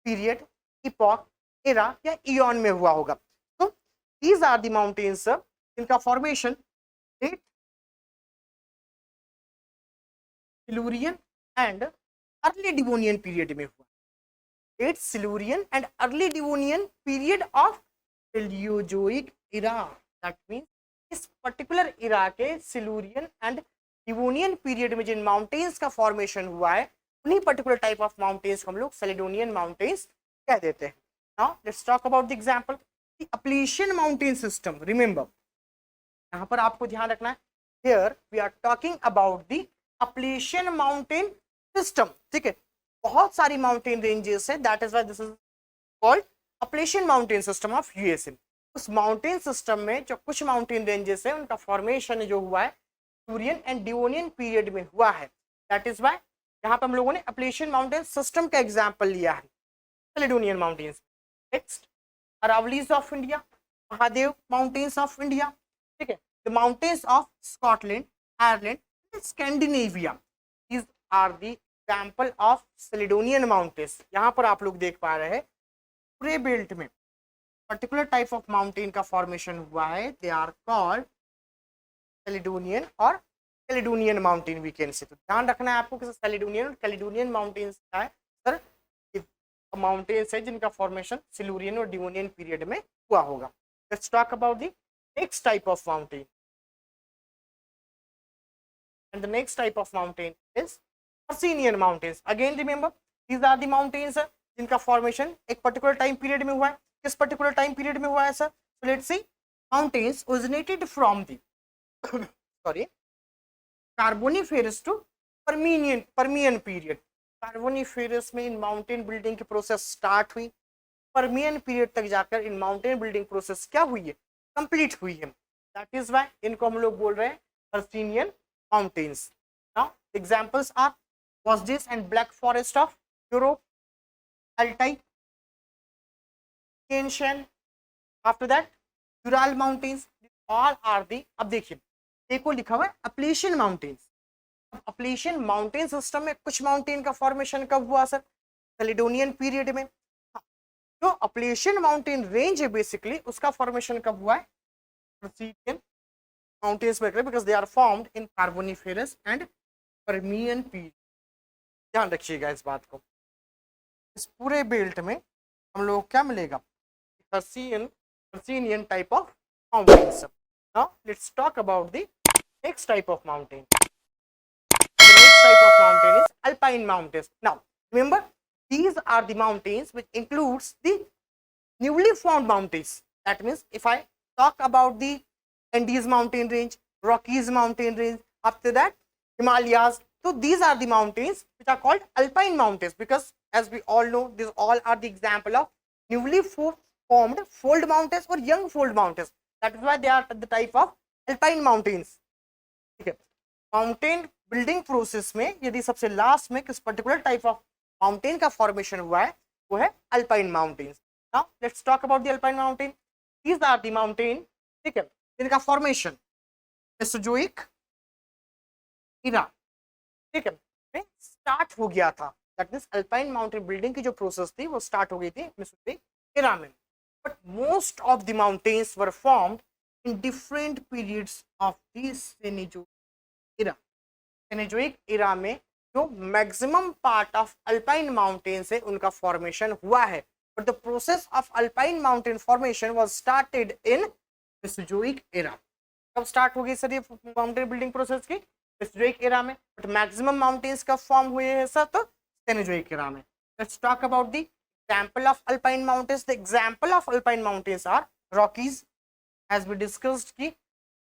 पीरियड, इपॉक, एरा या इयॉन में हुआ होगा। तो दीज आर द माउंटेन्स जिनका formation late Silurian and early Devonian period में हुआ। Late Silurian and early Devonian period of Palaeozoic era, that means इस पर्टिकुलर इरा के सिल्यूरियन एंड डिवोनियन पीरियड में जिन माउंटेन्स का फॉर्मेशन हुआ है उन्हीं पर्टिकुलर टाइप ऑफ माउंटेन्स को हम लोग सेलिडोनियन माउंटेन्स कह देते हैं। Now let's talk about the example, the Appalachian mountain system. Remember यहाँ पर आपको ध्यान रखना है, here we are talking about the Appalachian mountain system. ठीक है, बहुत सारी माउंटेन रेंजेस है, that is why this is called Appalachian mountain system of USA. उस माउंटेन सिस्टम में जो कुछ माउंटेन रेंजेस है उनका फॉर्मेशन जो हुआ है सिल्यूरियन एंड डिवोनियन पीरियड में हुआ है। दैट इज व्हाई यहाँ पे हम लोगों ने अपलेशियन माउंटेन सिस्टम का एग्जांपल लिया है, Caledonian mountains. Next Aravallis of India, Mahadev mountains of India. ठीक है, the mountains of Scotland, Ireland, Scandinavia, these are the example of Caledonian mountains. यहाँ पर आप लोग देख पा रहे हैं पूरे बेल्ट में पर्टिकुलर टाइप ऑफ माउंटेन का फॉर्मेशन हुआ है, दे आर कॉल्ड कैलिडोनियन और Caledonian mountain we can say. तो ध्यान रखना है आपको कि कैलिडोनियन और कैलिडोनियन माउंटेन्स क्या है सर, माउंटेन्स है जिनका फॉर्मेशन सिल्यूरियन और डिवोनियन पीरियड में हुआ होगा। Let's talk about the next type of mountain, and the next type of mountain is Hercynian mountains. Again remember, these are the mountains जिनका फॉर्मेशन एक पर्टिकुलर टाइम पीरियड में हुआ है। किस पर्टिकुलर टाइम पीरियड में हुआ है sir? So let's see, mountains originated from the sorry Carboniferous to Permian period. Carboniferous में इन माउंटेन बिल्डिंग की प्रोसेस स्टार्ट हुई, परमियन पीरियड तक जाकर इन माउंटेन बिल्डिंग प्रोसेस क्या हुई है? कंप्लीट हुई है। दैट इज व्हाई इनको हम लोग बोल रहे हैं Hercynian mountains. Now examples are Vosges and Black Forest of Europe, Altai, Tian Shan, after that Ural mountains, all are the, अब देखिए देखो लिखा हुआ है Appalachian mountains। Appalachian mountain system में कुछ माउंटेन का फॉर्मेशन कब हुआ सर? कैलिडोनियन पीरियड में। जो Appalachian mountain range है बेसिकली उसका फॉर्मेशन कब हुआ है? Hercynian mountains because they are formed in Carboniferous and Permian period। ध्यान रखिएगा इस बात को। इस पूरे बेल्ट में हम लोग क्या मिलेगा? Hercynian type of mountains। Now let's talk about the next type of mountain। The next type of mountain is alpine mountains। Now remember, these are the mountains which includes the newly formed mountains। That means if I talk about the Andes mountain range, Rockies mountain range, after that Himalayas, so these are the mountains which are called alpine mountains because as we all know, these all are the example of newly formed fold mountains or young fold mountains। That is why they are the type of alpine mountains। ठीक है, माउंटेन बिल्डिंग प्रोसेस में यदि सबसे लास्ट में किस पर्टिकुलर टाइप ऑफ माउंटेन का फॉर्मेशन हुआ है वो है alpine mountains. Now let's talk about the alpine mountain. These are the mountain, ठीक है, जिनका फॉर्मेशन मेसोजोइक इरा, ठीक है, में स्टार्ट हो गया था। That means alpine mountain building की जो प्रोसेस थी वो स्टार्ट हो गई थी मेसोजोइक इरा में। But most of the mountains were formed in different periods of the Cenozoic era. Cenozoic era में जो maximum part of alpine mountains है उनका फॉर्मेशन हुआ है। But the process of Alpine mountain formation was started in Mesozoic era. कब स्टार्ट होगी सर ये माउंटेन बिल्डिंग प्रोसेस की? मेसोजोइक एरा में। बट मैक्सिमम माउंटेन्स कब फॉर्म हुए हैं सर? तो सेनेजोइक एरा में। Let's talk about the example of alpine mountains. The example of alpine mountains are Rockies, as we discussed की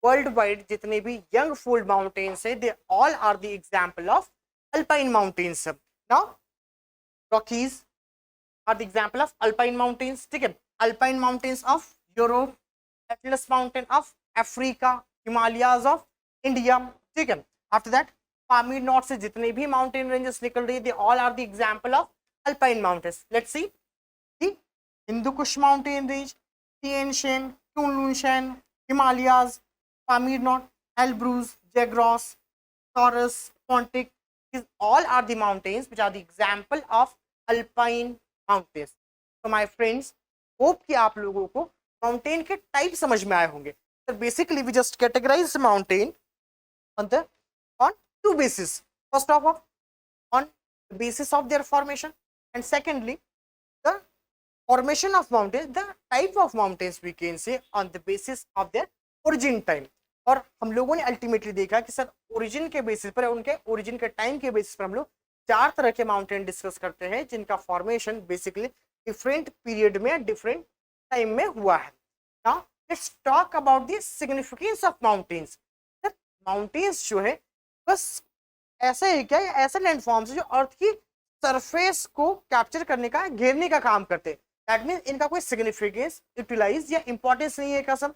वर्ल्ड वाइड जितने भी यंग फोल्ड माउंटेन्स है they all are the example of alpine mountains. Now Rockies are the example of alpine mountains, ठीक है। Alpine mountains of Europe, Atlas mountain of Africa, Himalayas of India, ठीक है। आफ्टर दैट पामीर नॉर्थ से जितने भी माउंटेन रेंजेस निकल रही है they all are the example of alpine mountains. Let's see the Hindu Kush mountain range, Tien Shan, Kunlun Shan, Himalayas, Pamir north, Elburz, Zagros, Taurus, Pontic, these all are the mountains which are the example of alpine mountains। so my friends, hope कि आप लोगों को माउंटेन के टाइप समझ में आए होंगे। so basically we just categorize mountain on two bases। first of all on the basis of their formation, and secondly the formation of mountains, the type of mountains we can say on the basis of their origin time। और हम लोगों ने अल्टीमेटली देखा कि सर ओरिजिन के बेसिस पर, उनके ओरिजिन के टाइम के बेसिस पर हम लोग चार तरह के माउंटेन डिस्कस करते हैं जिनका फॉर्मेशन बेसिकली डिफरेंट पीरियड में डिफरेंट टाइम में हुआ है। Now let's talk about the significance of mountains. Sir mountains जो है बस ऐसे ही क्या, ऐसे लैंडफॉर्म्स जो अर्थ की सरफेस को कैप्चर करने का, घेरने का काम करते हैं। दैट मीन्स इनका कोई सिग्निफिकेंस, यूटिलाइज या इंपॉर्टेंस नहीं है कसम।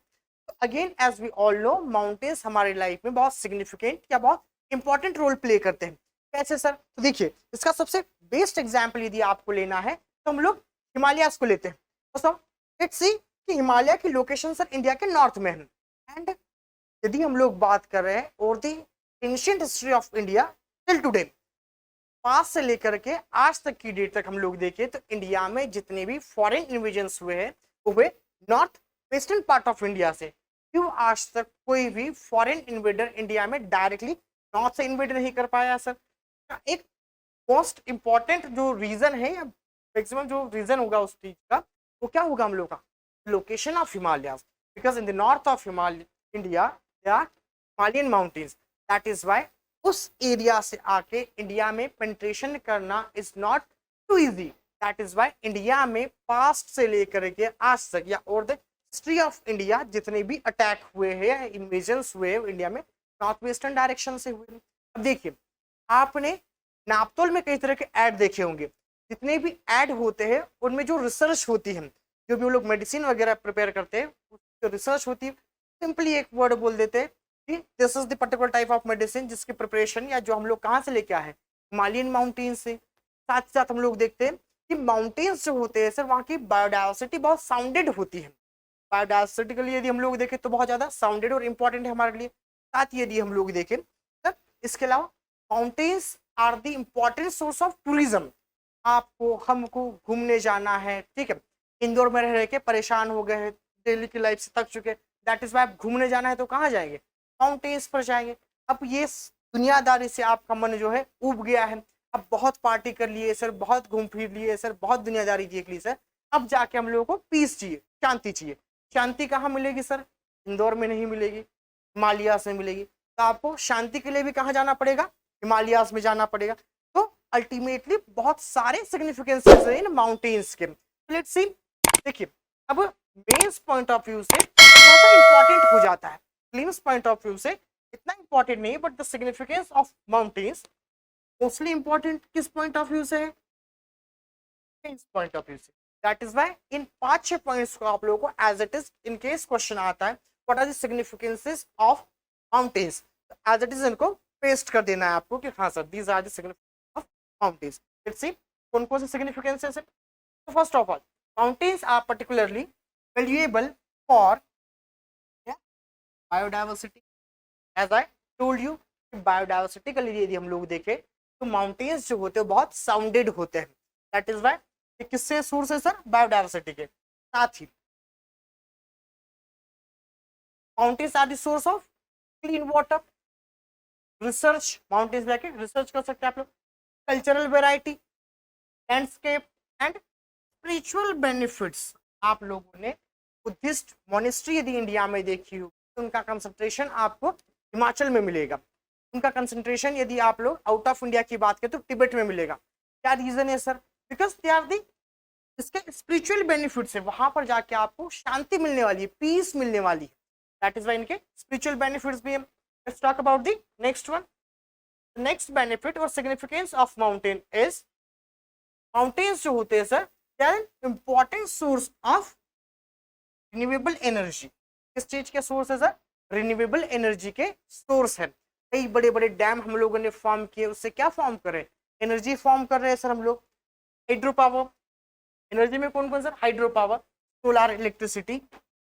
Again as we all know mountains हमारी लाइफ में बहुत सिग्निफिकेंट या बहुत इंपॉर्टेंट रोल प्ले करते हैं। कैसे सर? तो देखिए इसका सबसे बेस्ट एग्जांपल यदि आपको लेना है तो हम लोग हिमालयास को लेते हैं। दोस्तों लेट्स सी कि हिमालय की लोकेशन सर इंडिया के नॉर्थ में है। एंड यदि हम लोग बात कर रहे हैं और the ancient history of India till today, पास से लेकर के आज तक की डेट तक हम लोग देखें तो इंडिया में जितने भी फॉरेन इन्वेजन्स हुए हैं वो हुए north western part of India से। क्यों आज तक कोई भी फॉरेन इन्वेडर इंडिया में डायरेक्टली नॉर्थ से इन्वेड नहीं कर पाया सर? एक मोस्ट इंपॉर्टेंट जो रीजन है या मैक्सिमम जो रीजन होगा उस चीज का वो क्या होगा हम लोग का? Location of Himalayas, because in the north of Himalaya India they are Himalayan mountains, that is why उस एरिया से आके इंडिया में पेंट्रेशन करना is not too easy. That is why India में पास्ट से लेकर के आज तक या और द हिस्ट्री ऑफ इंडिया जितने भी अटैक हुए हैं इन्वेजन्स हुए हैं इंडिया में नॉर्थ वेस्टर्न डायरेक्शन से हुए हैं। अब देखिए आपने नापतोल में कई तरह के ऐड देखे होंगे, जितने भी ऐड होते हैं उनमें जो रिसर्च होती है, जो भी वो लोग मेडिसिन वगैरह प्रिपेयर करते हैं जो रिसर्च होती है, सिंपली एक वर्ड बोल देते हैं कि this is the particular type of medicine जिसकी प्रिपरेशन या जो हम लोग कहाँ से लेके आए हैं हिमालयन माउंटेन से। साथ ही साथ हम लोग देखते हैं कि माउंटेन्स जो होते हैं सर वहाँ की बायोडाइवर्सिटी बहुत साउंडेड होती है। बायोडाइवर्सिटी के लिए यदि हम लोग देखें तो बहुत ज़्यादा साउंडेड और इम्पोर्टेंट है हमारे लिए। साथ ही यदि हम लोग देखें सर इसके अलावा mountains are the important source of tourism. आपको हमको घूमने जाना है, ठीक है, इंदौर में रह के परेशान हो गए हैं, डेली की लाइफ से थक चुके, दैट इज वाई आप घूमने जाना है तो कहाँ जाएंगे? माउंटेन्स पर जाएंगे। अब ये दुनियादारी से आपका मन जो है उब गया है, अब बहुत पार्टी कर लिए सर, बहुत घूम फिर लिए सर, बहुत दुनियादारी देख ली सर, अब जाके हम लोगों को पीस चाहिए, शांति चाहिए। शांति कहाँ मिलेगी सर? इंदौर में नहीं मिलेगी, हिमालयास में मिलेगी। तो आपको शांति के लिए भी कहाँ जाना पड़ेगा? हिमालयास में जाना पड़ेगा। तो अल्टीमेटली बहुत सारे सिग्निफिकेंसेस है इन माउंटेन्स के। लेट्स सी, देखिए अब मेंस पॉइंट ऑफ व्यू से थोड़ा सा इंपॉर्टेंट हो जाता है, क्लीन्स पॉइंट ऑफ व्यू से इतना इंपॉर्टेंट नहीं, but the significance of mountains mostly important किस पॉइंट ऑफ व्यू से है? मेंस पॉइंट ऑफ व्यू से। दैट इज व्हाई इन 5-6 पॉइंट्स को आप लोगों को as it is in case question आता है what are the significances of mountains, as it is इनको पेस्ट कर देना है आपको कि हाँ sir these are the significance of mountains. Let's see कौन कौन से सिग्निफिकेंसेस है। तो first of all mountains are particularly valuable for biodiversity, as I told you biodiversity के लिए यदि हम लोग देखें तो माउंटेन्स जो होते हैं बहुत साउंडेड होते हैं। दैट इज वाई ये किससे सोर्स है सर? बायोडाइवर्सिटी के। साथ ही mountains are the source of clean water. Research mountains जाके रिसर्च कर सकते हैं आप लोग। Cultural variety, landscape and spiritual benefits. आप लोगों ने बुद्धिस्ट मोनेस्ट्री यदि इंडिया में देखी हो तो उनका कंसंट्रेशन आपको हिमाचल में मिलेगा। उनका कंसंट्रेशन यदि आप लोग आउट ऑफ इंडिया की बात करें तो तिब्बत में मिलेगा। क्या रीजन है sir? Because they are the इसके स्पिरिचुअल बेनिफिट्स है, वहां पर जाके आपको शांति मिलने वाली है, पीस मिलने वाली है। दैट इज वाई इनके स्पिरिचुअल बेनिफिट्स भी है। Let's talk about the next one. Next benefit और significance of mountain is, mountains जो होते हैं sir important source of renewable energy. किस चीज के सोर्स है सर? रिन्यूएबल एनर्जी के सोर्स है। कई बड़े बड़े डैम हम लोगों ने फॉर्म किए, उससे क्या फॉर्म कर रहे हैं? एनर्जी फॉर्म कर रहे हैं सर हम लोग। हाइड्रो पावर, एनर्जी में कौन कौन sir? Hydro power, solar electricity,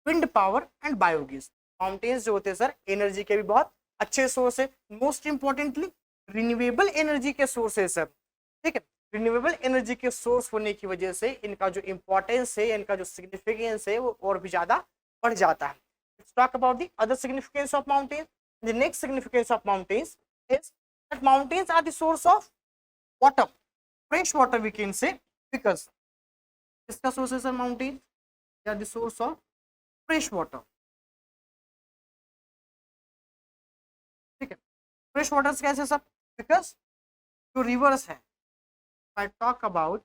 wind power and biogas. Mountains जो होते हैं सर एनर्जी के भी बहुत अच्छे सोर्स है। मोस्ट इंपॉर्टेंटली रिन्यूएबल एनर्जी के सोर्स है सर, ठीक है। रिन्यूएबल एनर्जी के सोर्स होने की वजह से इनका जो इंपॉर्टेंस है, इनका जो सिग्निफिकेंस है वो और भी ज्यादा बढ़ जाता है। Let's talk about the other significance of mountains. The next significance of mountains is that mountains are the source of water, fresh water we can say, because इसका सोर्स है sir mountain, they are the source of fresh water, ठीक है। फ्रेश वाटर कैसे सर? बिकॉज जो रिवर्स है, I talk about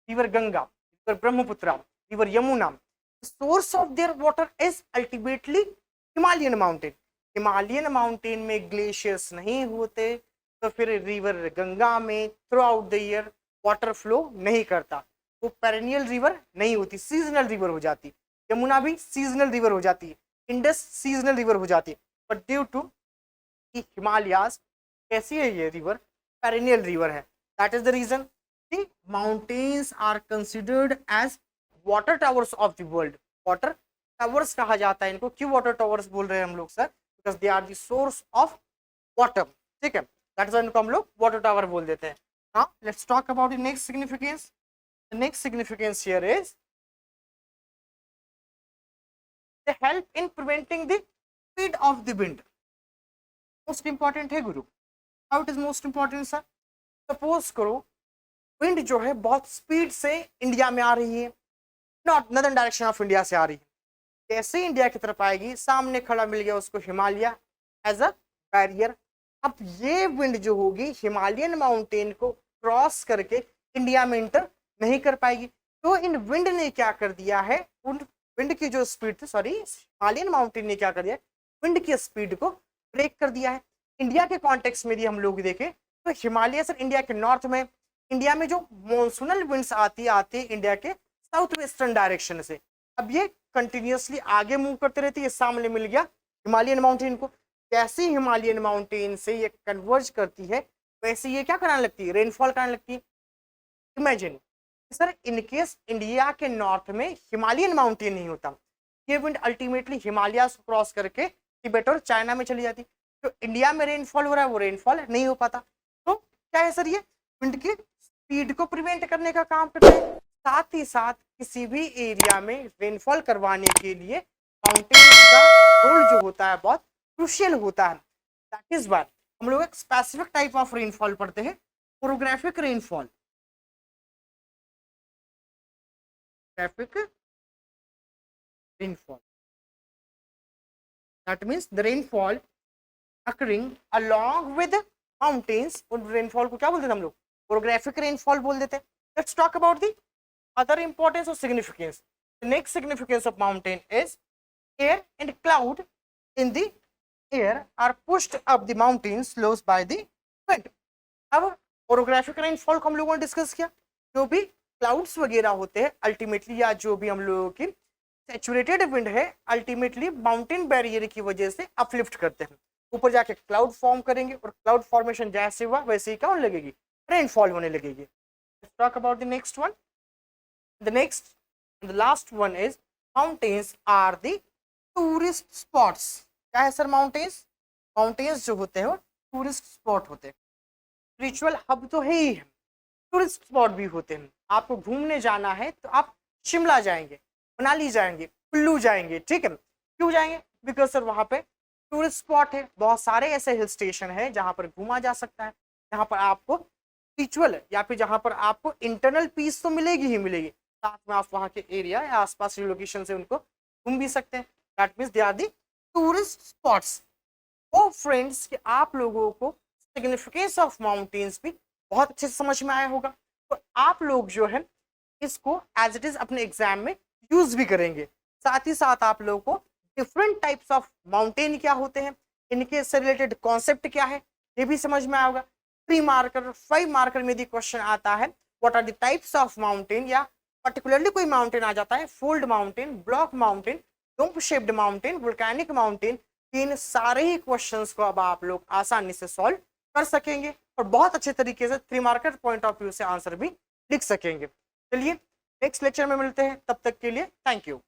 river Ganga, river Brahmaputra, river Yamuna, the source of their water is ultimately Himalayan mountain. Himalayan mountain में ग्लेशियर्स नहीं होते तो फिर रिवर गंगा में through out the year water flow नहीं करता, वो पेरेनियल रिवर नहीं होती, सीजनल रिवर हो जाती। यमुना भी सीजनल रिवर हो जाती है, इंडस सीजनल रिवर हो जाती है, बट ड्यू टू हिमालयास कैसी है ये रिवर? पेरेनियल रिवर है। That is the reason the mountains are considered as water towers of the world. Water towers कहा जाता है इनको। क्यों water towers बोल रहे हैं हम लोग sir? Because they are the source of water, ठीक है। दैट इज इनको हम लोग वाटर टावर बोल देते हैं. Now let's talk about the next significance. The next significance here is they help in preventing the speed of the wind. Most important है गुरु. How it is most important sir? Suppose करो विंड जो है बहुत स्पीड से इंडिया में आ रही है, not northern direction of India से आ रही है. जैसे इंडिया की तरफ आएगी, सामने खड़ा मिल गया उसको हिमालय एज अ बैरियर. अब ये विंड जो होगी हिमालयन माउंटेन को क्रॉस करके इंडिया में इंटर नहीं कर पाएगी. तो इन विंड ने क्या कर दिया है, उन विंड की जो स्पीड थी, सॉरी हिमालयन माउंटेन ने क्या कर दिया, विंड की स्पीड को ब्रेक कर दिया है. इंडिया के कॉन्टेक्स्ट में यदि हम लोग देखें तो हिमालय से इंडिया के नॉर्थ में, इंडिया में जो मॉनसूनल विंड्स आती है इंडिया के साउथ वेस्टर्न डायरेक्शन से. अब ये कंटिन्यूअसली आगे मूव करते रहती है. सामने मिल गया हिमालयन माउंटेन को. जैसे हिमालयन माउंटेन से ये कन्वर्ज करती है वैसे ये क्या कराने लगती है, रेनफॉल कराने लगती है. इमेजिन सर इनकेस इंडिया के नॉर्थ में हिमालयन माउंटेन नहीं होता, ये विंड अल्टीमेटली हिमालय को क्रॉस करके तिब्बत और चाइना में चली जाती. तो इंडिया में रेनफॉल हो रहा है वो रेनफॉल नहीं हो पाता. तो क्या है सर, ये विंड की स्पीड को प्रिवेंट करने का काम करते हैं. साथ ही साथ किसी भी एरिया में रेनफॉल करवाने के लिए माउंटेन का रोल जो होता है बहुत क्रूशियल होता है. दैट इज व्हाई हम लोग एक स्पेसिफिक टाइप ऑफ रेनफॉल पढ़ते हैं, orographic rainfall. Rainfall. That means the rainfall occurring along with mountains. और rainfall को क्या बोलते हैं हम लोग, orographic rainfall बोल देते हैं. Let's talk about the other importance or significance. The next significance of mountain is air and cloud in the air are pushed up the mountain slopes by the wind. अब orographic rainfall को हम लोगों ने डिस्कस किया. जो भी क्लाउड्स वगैरह होते हैं अल्टीमेटली, या जो भी हम लोगों की सैचुरेटेड विंड है अल्टीमेटली माउंटेन बैरियर की वजह से अपलिफ्ट करते हैं, ऊपर जाके क्लाउड फॉर्म करेंगे और क्लाउड फॉर्मेशन जैसे हुआ वैसे ही क्या होने लगेगी, रेनफॉल होने लगेगी. Let's talk about the next one. The next the last one is mountains are the tourist spots. क्या है सर माउंटेन्स? माउंटेन्स जो होते हैं वो टूरिस्ट स्पॉट होते हैं. स्पिरिचुअल हब तो है ही, टूरिस्ट स्पॉट भी होते हैं. आपको घूमने जाना है तो आप शिमला जाएंगे, मनाली जाएंगे, कुल्लू जाएंगे, ठीक है. क्यों जाएंगे? बिकॉज सर वहां पे टूरिस्ट स्पॉट है. बहुत सारे ऐसे हिल स्टेशन है जहां पर घूमा जा सकता है, जहां पर आपको स्पिरिचुअल या फिर जहां पर आपको इंटरनल पीस तो मिलेगी ही मिलेगी, साथ में आप वहां के एरिया या आसपास के लोकेशन से उनको घूम भी सकते हैं. That means they are the tourist spots. Oh friends, कि आप लोगों को सिग्निफिकेंस ऑफ माउंटेन्स भी बहुत अच्छे से समझ में आया होगा. तो आप लोग जो है इसको एज इट इज अपने एग्जाम में यूज भी करेंगे. साथ ही साथ आप लोगों को डिफरेंट टाइप्स ऑफ माउंटेन क्या होते हैं, इनके से रिलेटेड कॉन्सेप्ट क्या है, ये भी समझ में आएगा. 3 मार्कर 5 मार्कर में यदि क्वेश्चन आता है what are the types of mountain, या पर्टिकुलरली कोई माउंटेन आ जाता है, fold mountain, block mountain, dome shaped mountain, volcanic mountain, इन सारे ही क्वेश्चंस को अब आप लोग आसानी से सॉल्व कर सकेंगे और बहुत अच्छे तरीके से 3 मार्कर पॉइंट ऑफ व्यू से आंसर भी लिख सकेंगे. चलिए नेक्स्ट लेक्चर में मिलते हैं, तब तक के लिए थैंक यू.